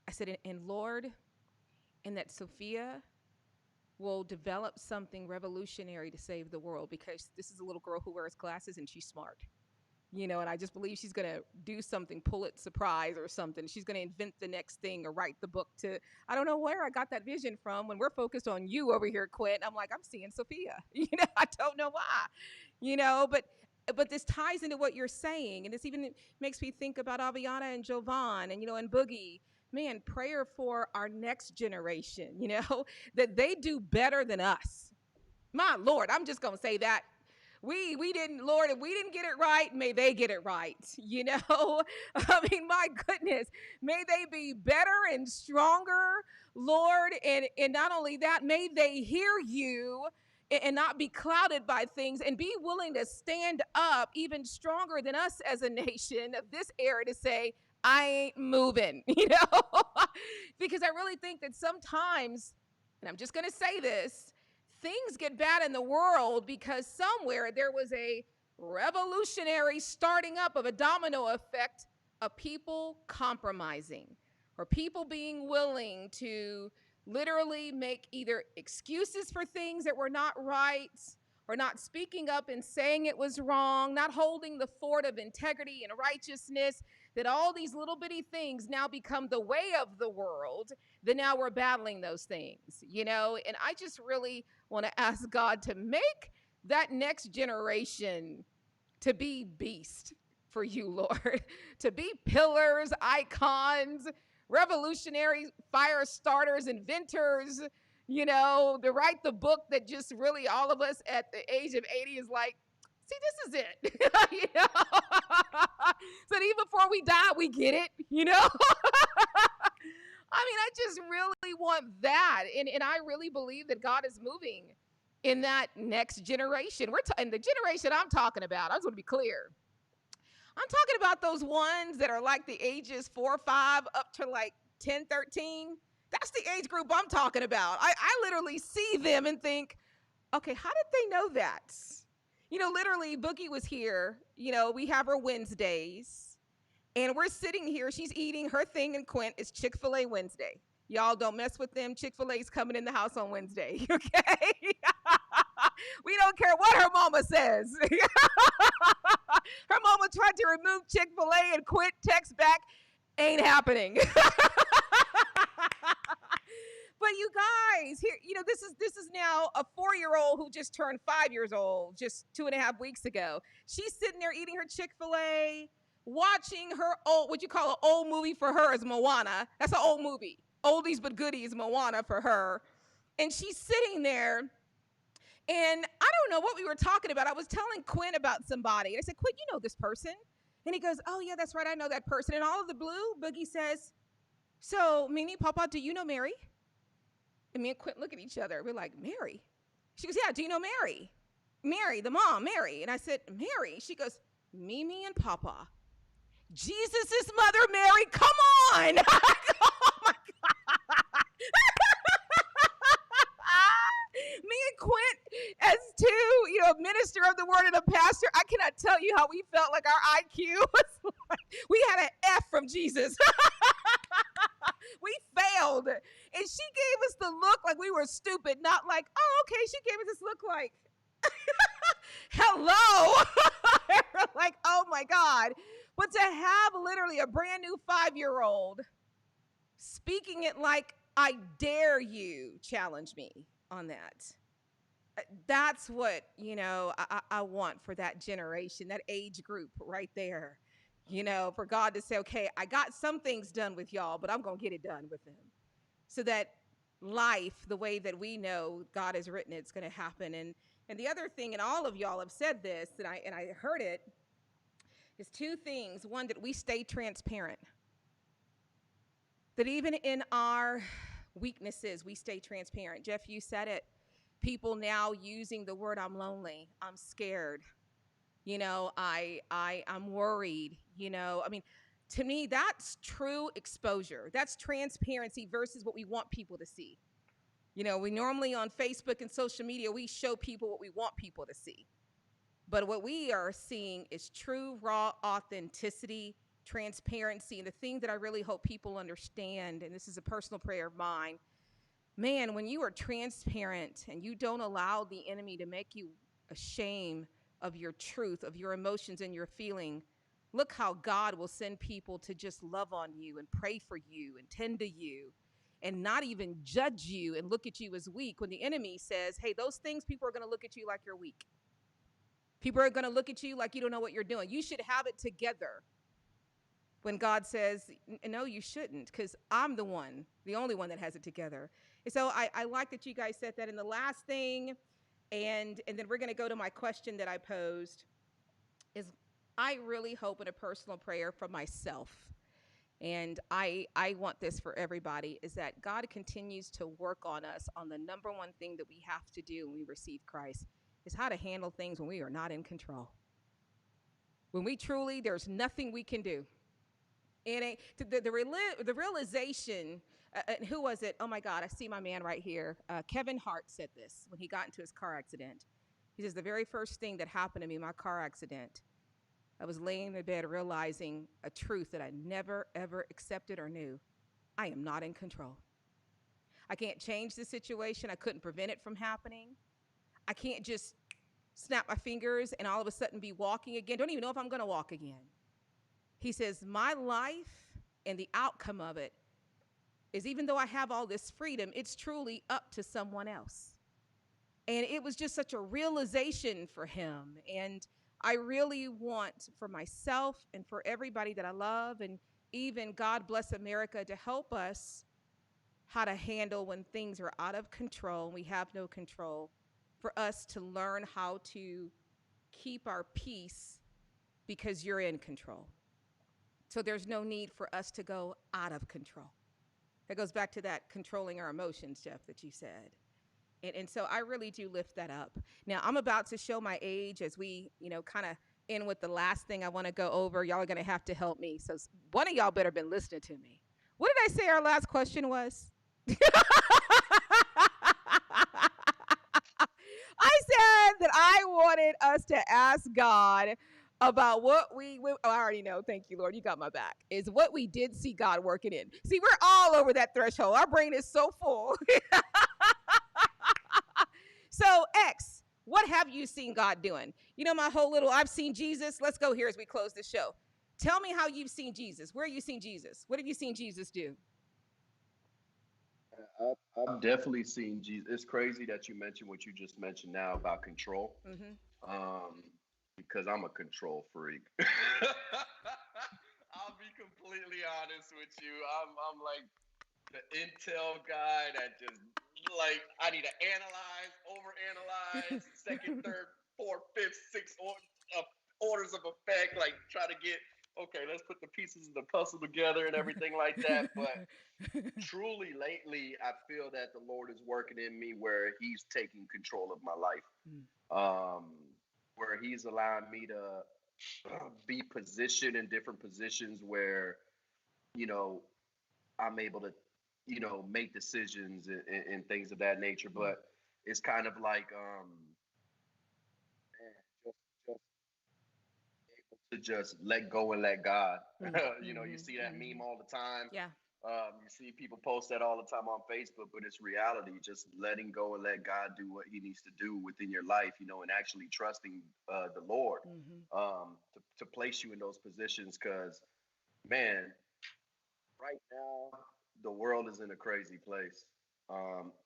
I said, and Lord, and that Sophia will develop something revolutionary to save the world, because this is a little girl who wears glasses and she's smart, and I just believe she's going to do something, Pulitzer Prize or something. She's going to invent the next thing or write the book I don't know where I got that vision from. When we're focused on you over here, Quint, I'm like, I'm seeing Sophia, I don't know why, but But this ties into what you're saying. And this even makes me think about Aviana and Jovan and, and Boogie. Man, prayer for our next generation, that they do better than us. My Lord, I'm just going to say that. We didn't, Lord, if we didn't get it right, may they get it right. I mean, my goodness, may they be better and stronger, Lord. And not only that, may they hear you and not be clouded by things and be willing to stand up even stronger than us as a nation of this era to say, I ain't moving, because I really think that sometimes, and I'm just going to say this, things get bad in the world because somewhere there was a revolutionary starting up of a domino effect of people compromising or people being willing to literally make either excuses for things that were not right or not speaking up and saying it was wrong, not holding the fort of integrity and righteousness, that all these little bitty things now become the way of the world, then now we're battling those things, and I just really want to ask God to make that next generation to be beast for you, Lord, to be pillars, icons, revolutionary fire starters, inventors, to write the book that just really all of us at the age of 80 is like, see, this is it. So that even before we die, we get it, I mean, I just really want that. And I really believe that God is moving in that next generation. And the generation I'm talking about, I just want to be clear. I'm talking about those ones that are like the ages 4 or 5 up to like 10, 13. That's the age group I'm talking about. I literally see them and think, okay, how did they know that? Literally, Boogie was here. We have her Wednesdays. And we're sitting here. She's eating her thing in Quint. It's Chick-fil-A Wednesday. Y'all don't mess with them. Chick-fil-A's coming in the house on Wednesday, okay? We don't care what her mama says. Her mama tried to remove Chick-fil-A and Quint text back. Ain't happening. But you guys, here, this is now a 4-year-old who just turned 5 years old just 2.5 weeks ago. She's sitting there eating her Chick-fil-A, watching her old, what you call an old movie for her is Moana. That's an old movie. Oldies but goodies, Moana for her. And she's sitting there, and I don't know what we were talking about. I was telling Quinn about somebody. And I said, Quinn, you know this person? And he goes, oh, yeah, that's right. I know that person. And all of the blue, Boogie says, so, Mimi, Papa, do you know Mary? And me and Quint look at each other. We're like, Mary? She goes, yeah, do you know Mary? Mary, the mom, Mary. And I said, Mary? She goes, Mimi and Papa. Jesus' mother, Mary, come on. Oh, my God. Me and Quint, as two, a minister of the word and a pastor, I cannot tell you how we felt like our IQ was like, we had an F from Jesus. We failed. And she gave us the look like we were stupid, not like, oh, okay. She gave us this look like, hello. We're like, oh my God. But to have literally a brand new 5-year-old speaking it like, I dare you challenge me on that. That's what, I want for that generation, that age group right there. For God to say, okay, I got some things done with y'all, but I'm going to get it done with them. So that life, the way that we know God has written it's going to happen. And the other thing, and all of y'all have said this, and I heard it, is 2 things. One, that we stay transparent. That even in our weaknesses, we stay transparent. Jeff, you said it. People now using the word, I'm lonely, I'm scared. I'm worried, I mean, to me, that's true exposure. That's transparency versus what we want people to see. We normally on Facebook and social media, we show people what we want people to see. But what we are seeing is true, raw authenticity, transparency. And the thing that I really hope people understand, and this is a personal prayer of mine, man, when you are transparent and you don't allow the enemy to make you ashamed of your truth, of your emotions and your feeling, look how God will send people to just love on you and pray for you and tend to you and not even judge you and look at you as weak when the enemy says, hey, those things, people are going to look at you like you're weak. People are going to look at you like you don't know what you're doing. You should have it together. When God says, no, you shouldn't, because I'm the only one that has it together. And so I like that you guys said that. And the last thing, and then we're going to go to my question that I posed, is I really hope in a personal prayer for myself, and I want this for everybody, is that God continues to work on us on the number one thing that we have to do when we receive Christ, is how to handle things when we are not in control. When we truly, there's nothing we can do. And the realization, and who was it? Oh my God, I see my man right here. Kevin Hart said this when he got into his car accident. He says, the very first thing that happened to me in my car accident, I was laying in bed realizing a truth that I never, ever accepted or knew. I am not in control. I can't change the situation. I couldn't prevent it from happening. I can't just snap my fingers and all of a sudden be walking again. Don't even know if I'm going to walk again. He says, my life and the outcome of it is, even though I have all this freedom, it's truly up to someone else. And it was just such a realization for him. And I really want for myself and for everybody that I love, and even God Bless America, to help us how to handle when things are out of control and we have no control, for us to learn how to keep our peace because you're in control. So there's no need for us to go out of control. That goes back to that controlling our emotions, Jeff, that you said. And so I really do lift that up. Now, I'm about to show my age as we, kind of end with the last thing I want to go over. Y'all are going to have to help me. So one of y'all better been listening to me. What did I say our last question was? I said that I wanted us to ask God about what I already know. Thank you, Lord. You got my back. Is what we did see God working in. See, we're all over that threshold. Our brain is so full. So, X, what have you seen God doing? My whole little, I've seen Jesus. Let's go here as we close the show. Tell me how you've seen Jesus. Where have you seen Jesus? What have you seen Jesus do? I've definitely seen Jesus. It's crazy that you mentioned what you just mentioned now about control. Because I'm a control freak. I'll be completely honest with you. I'm like the intel guy that just I need to analyze, overanalyze, second, third, fourth, fifth, sixth orders of effect, try to get, okay, let's put the pieces of the puzzle together and everything like that. But truly lately, I feel that the Lord is working in me where he's taking control of my life. Where he's allowing me to be positioned in different positions where, I'm able to, make decisions and things of that nature. But it's kind of like, just let go and let God. You see that meme all the time. Yeah. You see people post that all the time on Facebook, but it's reality. Just letting go and let God do what he needs to do within your life, and actually trusting the Lord to place you in those positions. Because, man, right now, the world is in a crazy place.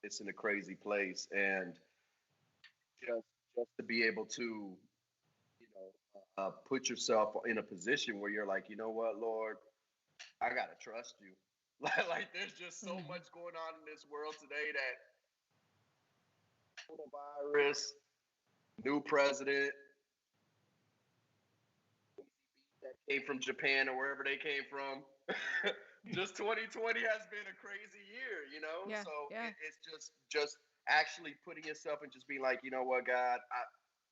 It's in a crazy place. And just to be able to, put yourself in a position where you're like, you know what, Lord, I got to trust you. There's just so much going on in this world today that coronavirus, new president that came from Japan or wherever they came from. Just 2020 has been a crazy year, Yeah, so yeah. It's just actually putting yourself and just being like, you know what, God,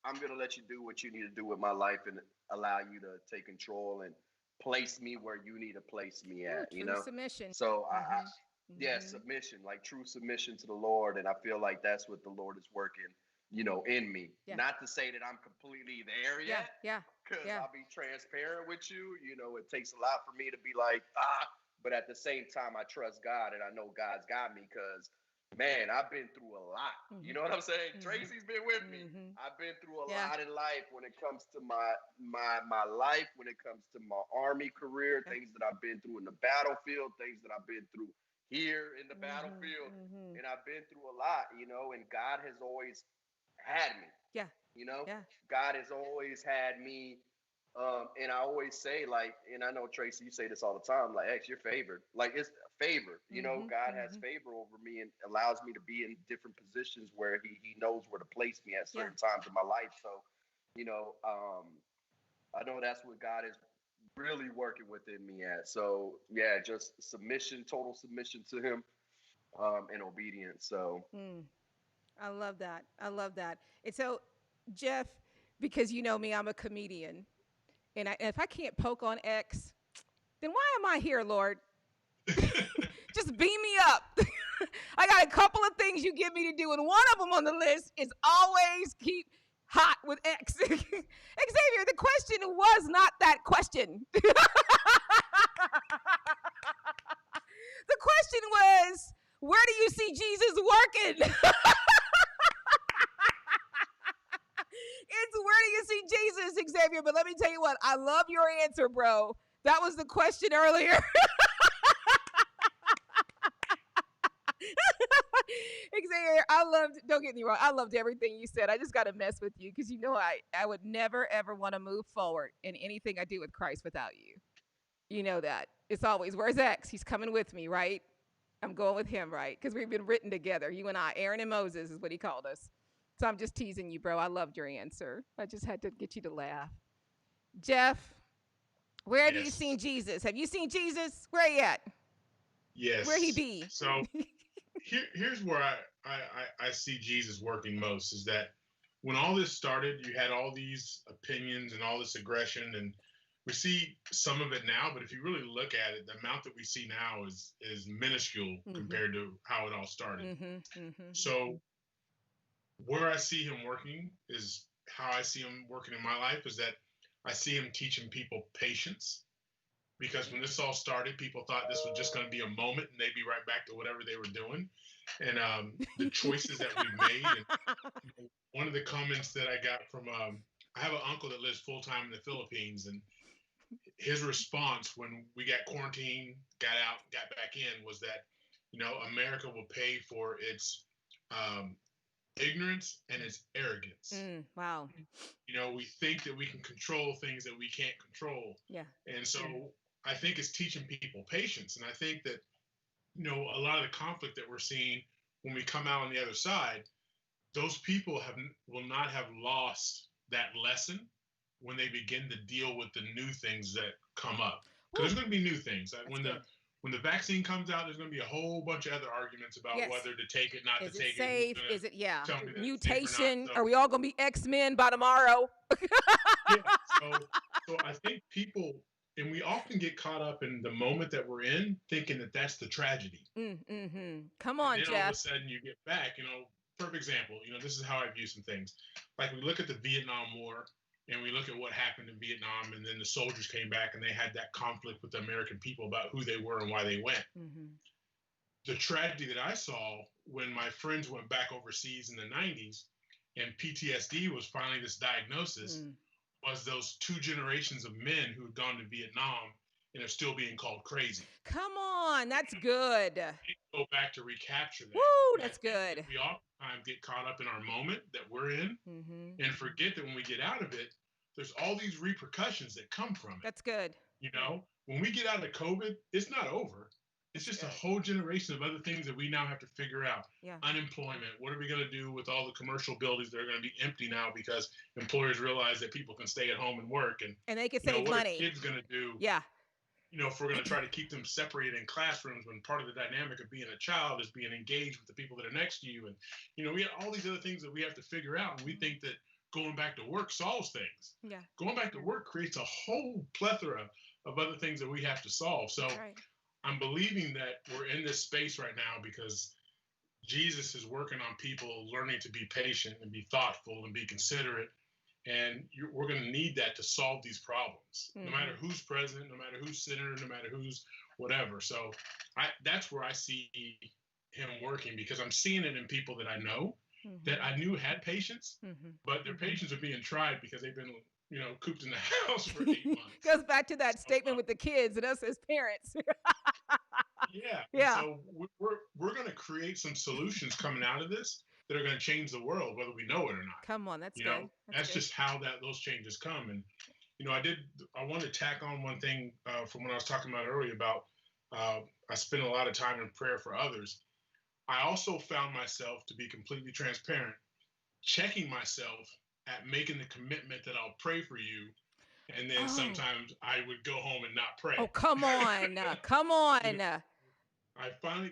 I'm going to let you do what you need to do with my life and allow you to take control and place me where you need to place me at, True submission. So submission, like true submission to the Lord. And I feel like that's what the Lord is working, in me. Yeah. Not to say that I'm completely there yet. Yeah. Because I'll be transparent with you. It takes a lot for me to be like, but at the same time, I trust God and I know God's got me because, man, I've been through a lot. You know what I'm saying? Tracy's been with me. I've been through a lot in life when it comes to my life, when it comes to my Army career, things that I've been through in the battlefield, things that I've been through here in the battlefield. And I've been through a lot, and God has always had me. Yeah. Yeah. God has always had me, and I always say, like, and I know Tracy, you say this all the time, like, X, you're favored. Like, it's favor. God has favor over me and allows me to be in different positions where he knows where to place me at certain times in my life. So, I know that's what God is really working within me at. So yeah, just submission, total submission to Him, and obedience. So I love that. I love that. And so, Jeff, because you know me, I'm a comedian. And if I can't poke on X, then why am I here, Lord? Just beam me up. I got a couple of things you give me to do, and one of them on the list is always keep hot with X. Xavier, the question was not that question. The question was, where do you see Jesus working? It's where do you see Jesus, Xavier? But let me tell you what, I love your answer, bro. That was the question earlier. Xavier, don't get me wrong, I loved everything you said. I just got to mess with you because I would never, ever want to move forward in anything I do with Christ without you. You know that. It's always, where's X? He's coming with me, right? I'm going with him, right? Because we've been written together. You and I, Aaron and Moses is what he called us. So I'm just teasing you, bro. I loved your answer. I just had to get you to laugh. Jeff, where have you seen Jesus? Have you seen Jesus? Where he at? Yes. Where he be? So here's where I see Jesus working most is that when all this started, you had all these opinions and all this aggression, and we see some of it now, but if you really look at it, the amount that we see now is minuscule compared to how it all started. So where I see him working is how I see him working in my life is that I see him teaching people patience. Because when this all started, people thought this was just going to be a moment and they'd be right back to whatever they were doing. And the choices that we've made. And one of the comments that I got from, I have an uncle that lives full time in the Philippines. And his response when we got quarantined, got out, got back in was that, America will pay for its ignorance and its arrogance. Wow. We think that we can control things that we can't control. Yeah. And so I think it's teaching people patience. And I think that, a lot of the conflict that we're seeing when we come out on the other side, those people will not have lost that lesson when they begin to deal with the new things that come up. Because there's going to be new things. When the vaccine comes out, there's going to be a whole bunch of other arguments about whether to take it, not to take it. Safe? Is it mutation? Are we all going to be X-Men by tomorrow? So I think people, and we often get caught up in the moment that we're in, thinking that that's the tragedy. Come on, and then Jeff. All of a sudden you get back, perfect example, this is how I view some things. Like we look at the Vietnam War, and we look at what happened in Vietnam, and then the soldiers came back and they had that conflict with the American people about who they were and why they went. The tragedy that I saw when my friends went back overseas in the 90s and PTSD was finally this diagnosis was those two generations of men who had gone to Vietnam and are still being called crazy. Come on, that's good. Go back to recapture that. Woo, that's good. We oftentimes get caught up in our moment that we're in and forget that when we get out of it, there's all these repercussions that come from it. That's good. When we get out of COVID, it's not over. It's just a whole generation of other things that we now have to figure out. Unemployment. What are we going to do with all the commercial buildings that are going to be empty now because employers realize that people can stay at home and work and they can save money. What are kids going to do? If we're going to try to keep them separated in classrooms when part of the dynamic of being a child is being engaged with the people that are next to you. And, we have all these other things that we have to figure out. And we think that going back to work solves things. Going back to work creates a whole plethora of other things that we have to solve. So I'm believing that we're in this space right now because Jesus is working on people learning to be patient and be thoughtful and be considerate. And we're going to need that to solve these problems, no matter who's president, no matter who's senator, no matter who's whatever. So that's where I see him working because I'm seeing it in people that I know that I knew had patience, but their patience are being tried because they've been, cooped in the house for 8 months. Goes back to that statement with the kids and us as parents. Yeah. So we're going to create some solutions coming out of this, that are going to change the world, whether we know it or not. Come on, that's You good. know, that's good. just how those changes come. And I want to tack on one thing from what I was talking about earlier about I spend a lot of time in prayer for others. I also found myself, to be completely transparent, checking myself at making the commitment that I'll pray for you. And then sometimes I would go home and not pray. Oh, come on. Come on.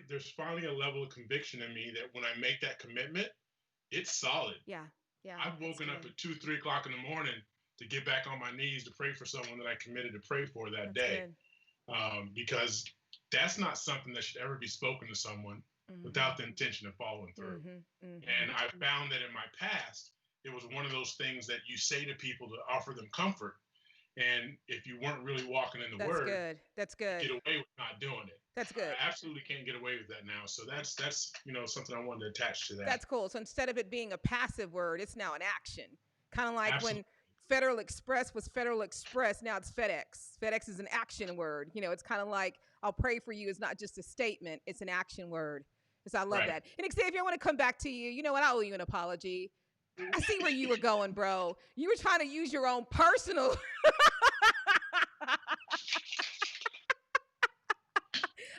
There's finally a level of conviction in me that when I make that commitment, it's solid. Yeah. I've woken up at 2, 3 o'clock in the morning to get back on my knees to pray for someone that I committed to pray for that day. Because that's not something that should ever be spoken to someone without the intention of following through. And I found that in my past, it was one of those things that you say to people to offer them comfort. And if you weren't really walking in the word, that's good. Get away with not doing it. That's good. I absolutely can't get away with that now. So that's something I wanted to attach to that. That's cool. So instead of it being a passive word, it's now an action. Kind of like when Federal Express was Federal Express, now it's FedEx. FedEx is an action word. It's kind of like I'll pray for you is not just a statement, it's an action word. So I love that. And Xavier, I want to come back to you. You know what? I owe you an apology. I see where you were going, bro. You were trying to use your own personal.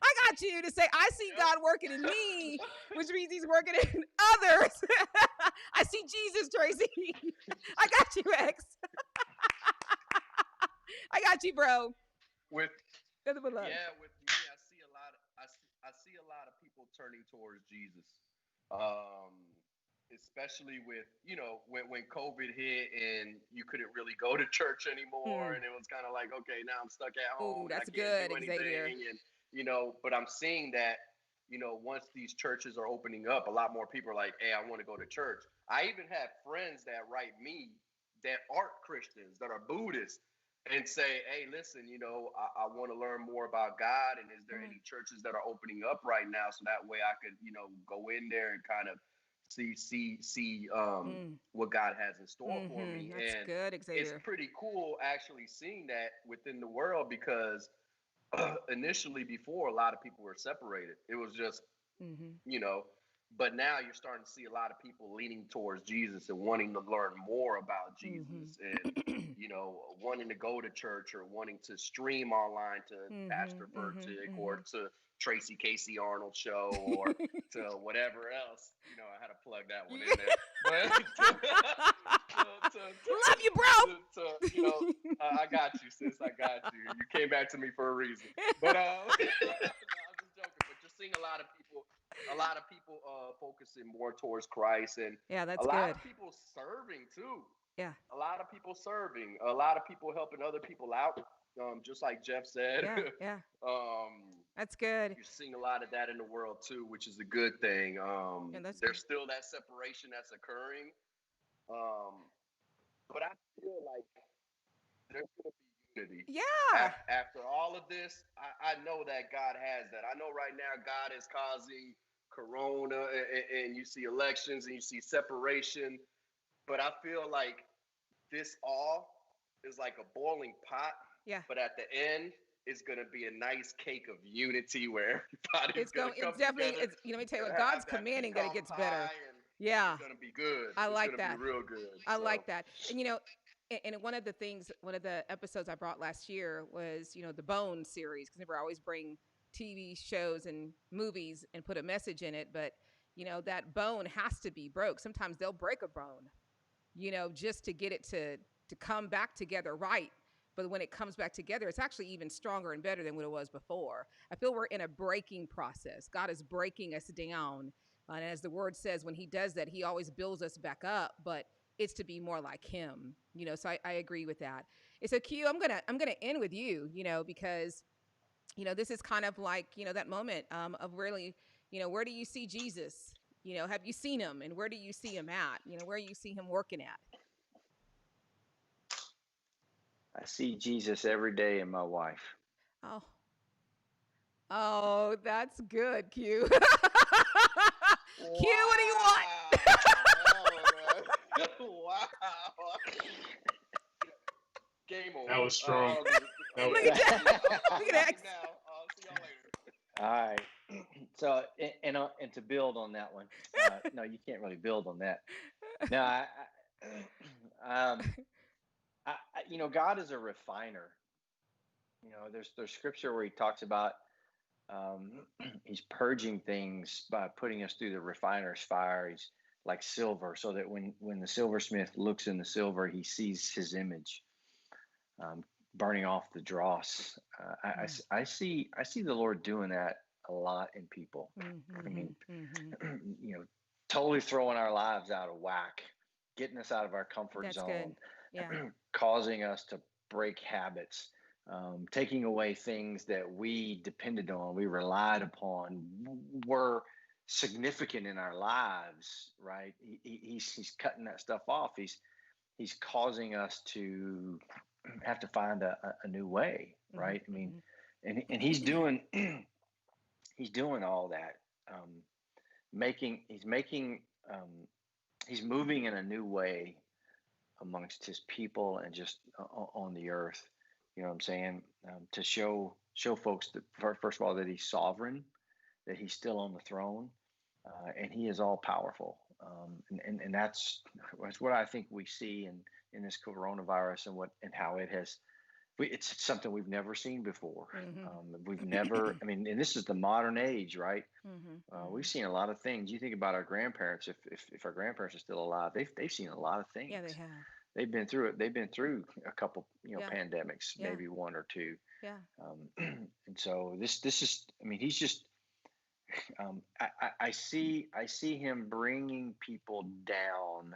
I got you to say, I see God working in me, which means he's working in others. I see Jesus, Tracy. I got you, X. I got you, bro. With me, I see a lot of people turning towards Jesus. Especially with, when COVID hit and you couldn't really go to church anymore. And it was kind of like, okay, now I'm stuck at home. That's I can't good, do Xavier. And, but I'm seeing that, once these churches are opening up, a lot more people are like, hey, I want to go to church. I even have friends that write me that aren't Christians, that are Buddhists, and say, hey, listen, I want to learn more about God. And is there any churches that are opening up right now? So that way I could, go in there and kind of see what God has in store for me. That's and good, Xavier. It's pretty cool actually seeing that within the world, because initially before, a lot of people were separated. It was just, but now you're starting to see a lot of people leaning towards Jesus and wanting to learn more about Jesus and, wanting to go to church or wanting to stream online to Pastor Burtick or to Tracy Casey-Arnold show or to whatever else. I had to plug that one in there. But love you, bro. I got you, sis. I got you. You came back to me for a reason. But no, I'm just joking. But you're seeing a lot of people focusing more towards Christ, and that's a lot good. of people serving too. Yeah. A lot of people serving. A lot of people helping other people out. Just like Jeff said. Yeah. That's good. You're seeing a lot of that in the world too, which is a good thing. There's still that separation that's occurring. But I feel like there's going to be unity. Yeah. After all of this, I know that God has that. I know right now God is causing corona and you see elections and you see separation. But I feel like this all is like a boiling pot. Yeah. But at the end, it's going to be a nice cake of unity where everybody's going to come definitely, together. let me tell you what, God's commanding that it gets better. Yeah. It's going to be good. I like that. Be real good. I like that. And, and one of the episodes I brought last year was, the Bone series, because I always bring TV shows and movies and put a message in it. But, that bone has to be broke. Sometimes they'll break a bone, just to get it to come back together right. But when it comes back together, it's actually even stronger and better than what it was before. I feel we're in a breaking process. God is breaking us down. And as the word says, when he does that, he always builds us back up, but it's to be more like him, so I agree with that. And so Q, I'm going to end with you, because, this is kind of like, that moment of really, where do you see Jesus? Have you seen him, and where do you see him at? Where you see him working at? I see Jesus every day in my wife. Oh, that's good, Q. Q, what do you want? Wow. Game over. That was strong. Look at that. Look at that. See y'all later. All right. So and to build on that one, no, you can't really build on that. No, God is a refiner. There's scripture where he talks about he's purging things by putting us through the refiner's fire. He's like silver, so that when the silversmith looks in the silver, he sees his image, burning off the dross. I see the Lord doing that a lot in people. I mean, totally throwing our lives out of whack, getting us out of our comfort zone, good. Yeah. causing us to break habits, taking away things that we depended on, we relied upon, were significant in our lives, right? He's cutting that stuff off. He's causing us to have to find a new way, right? I mean, and he's doing all that. He's moving in a new way amongst his people and just on the earth. You know what I'm saying? To show folks that first of all that he's sovereign, that he's still on the throne, and he is all powerful. And that's what I think we see in this coronavirus and how it has. It's something we've never seen before. We've never. I mean, and this is the modern age, right? We've seen a lot of things. You think about our grandparents. If our grandparents are still alive, they've seen a lot of things. Yeah, they have. They've been through it. They've been through a couple, pandemics, maybe one or two. Yeah. And so this is. I mean, he's just. I see him bringing people down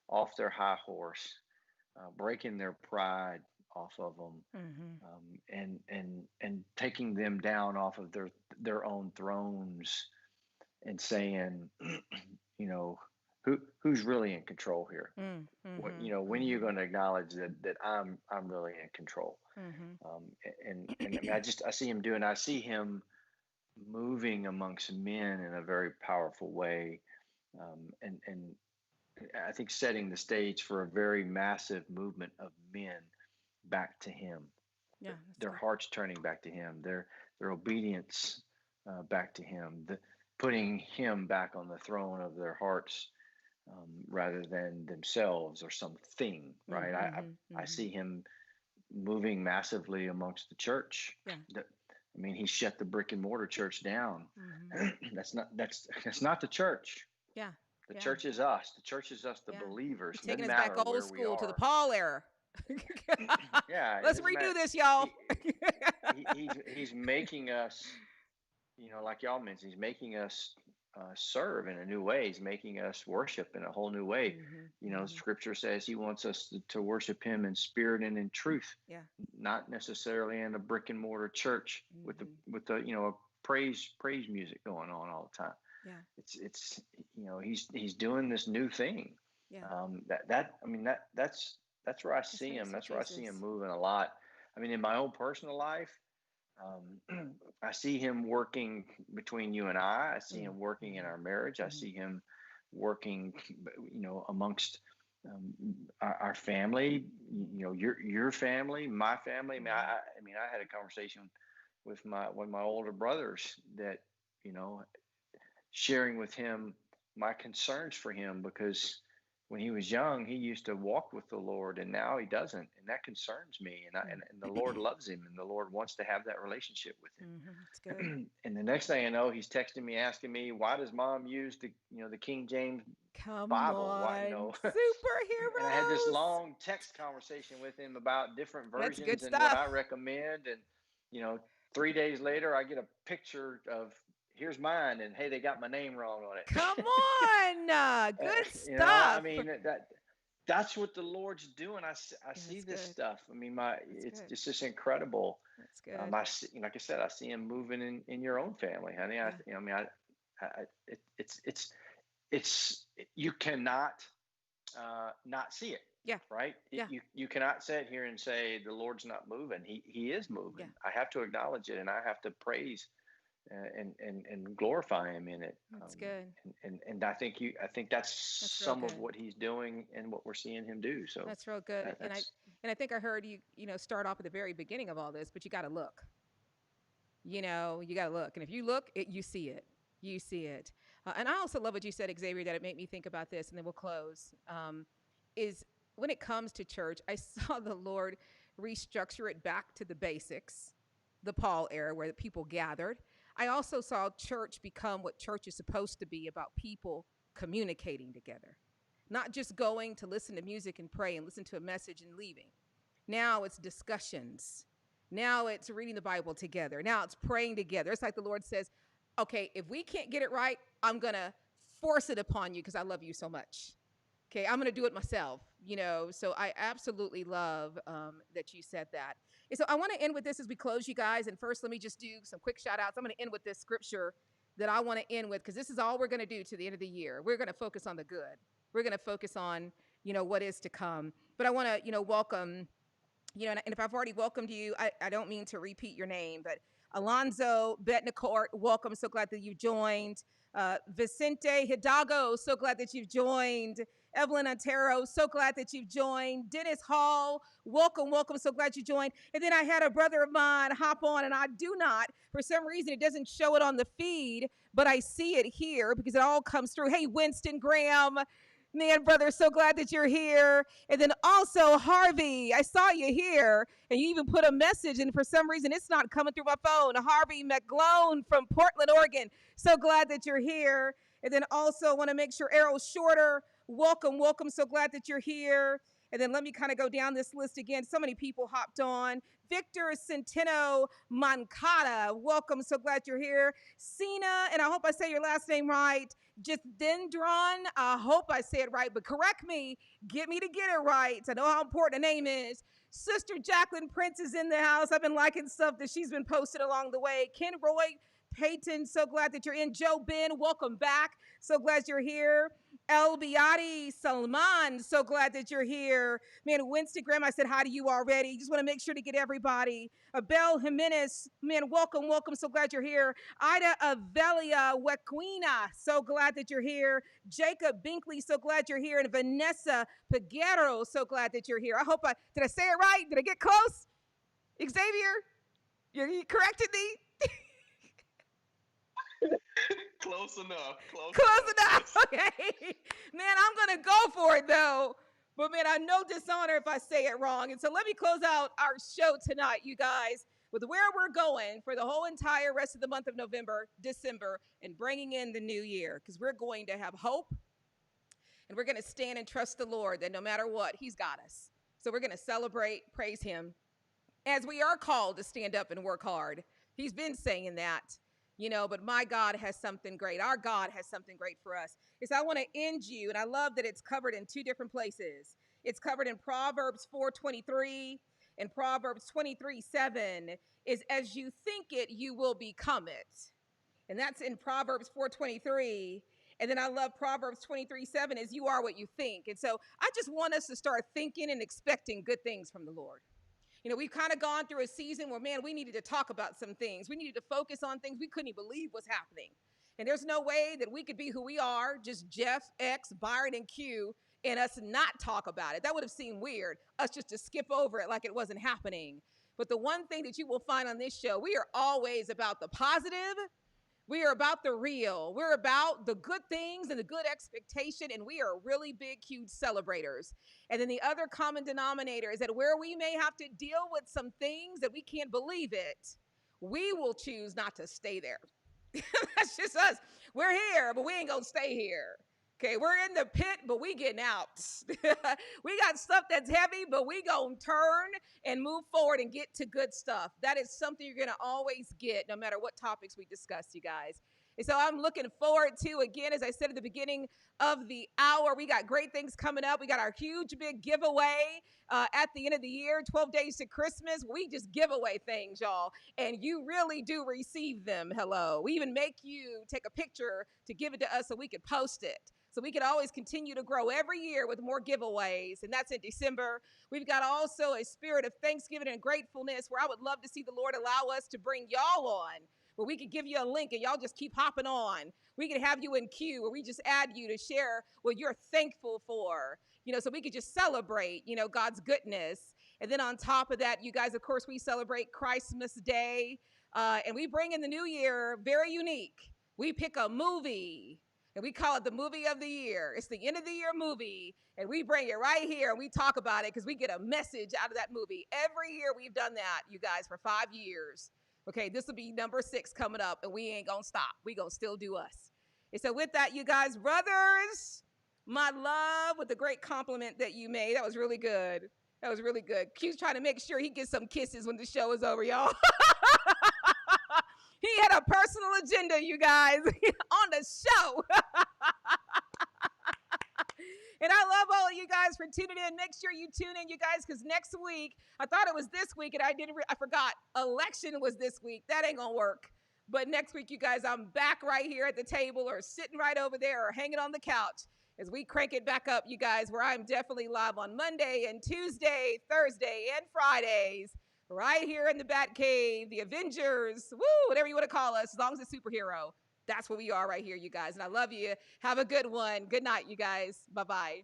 off their high horse, breaking their pride off of them, and taking them down off of their own thrones, and saying, who's really in control here? When are you going to acknowledge that I'm really in control? And I mean, I see him doing. I see him moving amongst men in a very powerful way, and I think setting the stage for a very massive movement of men back to him. Yeah, their hearts turning back to him, their obedience back to him, putting him back on the throne of their hearts, rather than themselves or something. Right? I see him moving massively amongst the church. Yeah. I mean, he shut the brick and mortar church down. That's not the church. Yeah. The church is us. The church is us, the believers. He's taking us back old school to the Paul era. Yeah. Let's redo this, y'all. He's making us, like y'all mentioned, he's making us serve in a new way. He's making us worship in a whole new way. Scripture says he wants us to worship him in spirit and in truth. Yeah. Not necessarily in a brick and mortar church with the praise music going on all the time. Yeah. It's he's doing this new thing. Yeah. That's where I see him. That's where I see him moving a lot. I mean, in my own personal life, I see him working between you and I. I see him working in our marriage. I see him working, amongst our family. Your family, my family. I had a conversation with my older brothers that, sharing with him my concerns for him, because when he was young, he used to walk with the Lord, and now he doesn't, and that concerns me. And the Lord loves him, and the Lord wants to have that relationship with him. That's good. And the next thing I know, he's texting me, asking me, "Why does Mom use the King James Bible?" Why, superheroes. And I had this long text conversation with him about different versions and what I recommend. And 3 days later, I get a picture of, here's mine, and hey, they got my name wrong on it. Come on, good stuff. I mean, that's what the Lord's doing. I see this stuff. I mean, it's just incredible. That's good. Like I said, I see him moving in your own family, honey. It's you cannot not see it. Yeah. Right. Yeah. You cannot sit here and say the Lord's not moving. He is moving. Yeah. I have to acknowledge it, and I have to praise and glorify him in it. That's good. And I think that's some of what he's doing and what we're seeing him do. So that's real good. And I think I heard you start off at the very beginning of all this, but you got to look. You got to look. And if you look, you see it. You see it. And I also love what you said, Xavier, that it made me think about this, and then we'll close. Is when it comes to church, I saw the Lord restructure it back to the basics, the Paul era where the people gathered. I also saw church become what church is supposed to be, about people communicating together, not just going to listen to music and pray and listen to a message and leaving. Now it's discussions. Now it's reading the Bible together. Now it's praying together. It's like the Lord says, okay, if we can't get it right, I'm going to force it upon you because I love you so much. Okay, I'm going to do it myself, So I absolutely love that you said that. And so I want to end with this as we close, you guys. And first, let me just do some quick shout outs. I'm going to end with this scripture that I want to end with, because this is all we're going to do to the end of the year. We're going to focus on the good. We're going to focus on, what is to come. But I want to, welcome, and if I've already welcomed you, I don't mean to repeat your name, but Alonzo Betnacourt, welcome. So glad that you've joined. Vicente Hidalgo, so glad that you've joined. Evelyn Otero, so glad that you've joined. Dennis Hall, welcome. So glad you joined. And then I had a brother of mine hop on, and I do not, for some reason, it doesn't show it on the feed, but I see it here because it all comes through. Hey, Winston Graham. Man, brother, so glad that you're here. And then also, Harvey, I saw you here, and you even put a message, and for some reason, it's not coming through my phone. Harvey McGlone from Portland, Oregon, so glad that you're here. And then also want to make sure Errol Shorter, welcome, so glad that you're here. And then let me kind of go down this list again. So many people hopped on. Victor Centeno Mancada, welcome, so glad you're here. Sina, and I hope I say your last name right, just Dendron, I hope I say it right, but correct me, get me to get it right. I know how important a name is. Sister Jacqueline Prince is in the house. I've been liking stuff that she's been posted along the way. Ken Roy Peyton, so glad that you're in. Joe Ben, welcome back. So glad you're here. El Biati Salman, so glad that you're here. Man, Winston Graham, I said hi to you already. Just want to make sure to get everybody. Abel Jimenez, man, welcome. So glad you're here. Ida Avelia Wequina, so glad that you're here. Jacob Binkley, so glad you're here. And Vanessa Peguero, so glad that you're here. Did I say it right? Did I get close? Xavier, you corrected me? Close enough. Okay. Man, I'm going to go for it, though. But, man, I know dishonor if I say it wrong. And so let me close out our show tonight, you guys, with where we're going for the whole entire rest of the month of November, December, and bringing in the new year, because we're going to have hope, and we're going to stand and trust the Lord that no matter what, he's got us. So we're going to celebrate, praise him, as we are called to stand up and work hard. He's been saying that. But my God has something great. Our God has something great for us. So I want to end you, and I love that it's covered in two different places. It's covered in Proverbs 4:23 and Proverbs 23:7 is, as you think it, you will become it. And that's in Proverbs 4:23. And then I love Proverbs 23:7 is, you are what you think. And so I just want us to start thinking and expecting good things from the Lord. We've kind of gone through a season where, man, we needed to talk about some things. We needed to focus on things we couldn't even believe was happening. And there's no way that we could be who we are, just Jeff, X, Byron, and Q, and us not talk about it. That would have seemed weird, us just to skip over it like it wasn't happening. But the one thing that you will find on this show, we are always about the positive. We are about the real. We're about the good things and the good expectation, and we are really big, huge celebrators. And then the other common denominator is that where we may have to deal with some things that we can't believe it, we will choose not to stay there. That's just us. We're here, but we ain't going to stay here. Okay, we're in the pit, but we getting out. We got stuff that's heavy, but we gonna turn and move forward and get to good stuff. That is something you're gonna always get no matter what topics we discuss, you guys. And so I'm looking forward to, again, as I said at the beginning of the hour, we got great things coming up. We got our huge big giveaway at the end of the year, 12 days to Christmas. We just give away things, y'all, and you really do receive them. Hello. We even make you take a picture to give it to us so we could post it. So we can always continue to grow every year with more giveaways, and that's in December. We've got also a spirit of thanksgiving and gratefulness where I would love to see the Lord allow us to bring y'all on, where we could give you a link and y'all just keep hopping on. We could have you in queue where we just add you to share what you're thankful for, so we could just celebrate, God's goodness. And then on top of that, you guys, of course, we celebrate Christmas Day. And we bring in the new year very unique. We pick a movie and we call it the movie of the year. It's the end of the year movie. And we bring it right here and we talk about it because we get a message out of that movie. Every year we've done that, you guys, for 5 years. Okay, this will be number 6 coming up, and we ain't going to stop. We going to still do us. And so with that, you guys, brothers, my love with the great compliment that you made. That was really good. That was really good. Q's trying to make sure he gets some kisses when the show is over, y'all. He had a personal agenda, you guys, on the show. And I love all of you guys for tuning in. Make sure you tune in, you guys, because next week, I thought it was this week, and I forgot. Election was this week. That ain't going to work. But next week, you guys, I'm back right here at the table or sitting right over there or hanging on the couch as we crank it back up, you guys, where I'm definitely live on Monday and Tuesday, Thursday, and Fridays, right here in the Bat Cave, the Avengers, woo, whatever you want to call us, as long as it's superhero. That's what we are right here, you guys. And I love you. Have a good one. Good night, you guys. Bye-bye.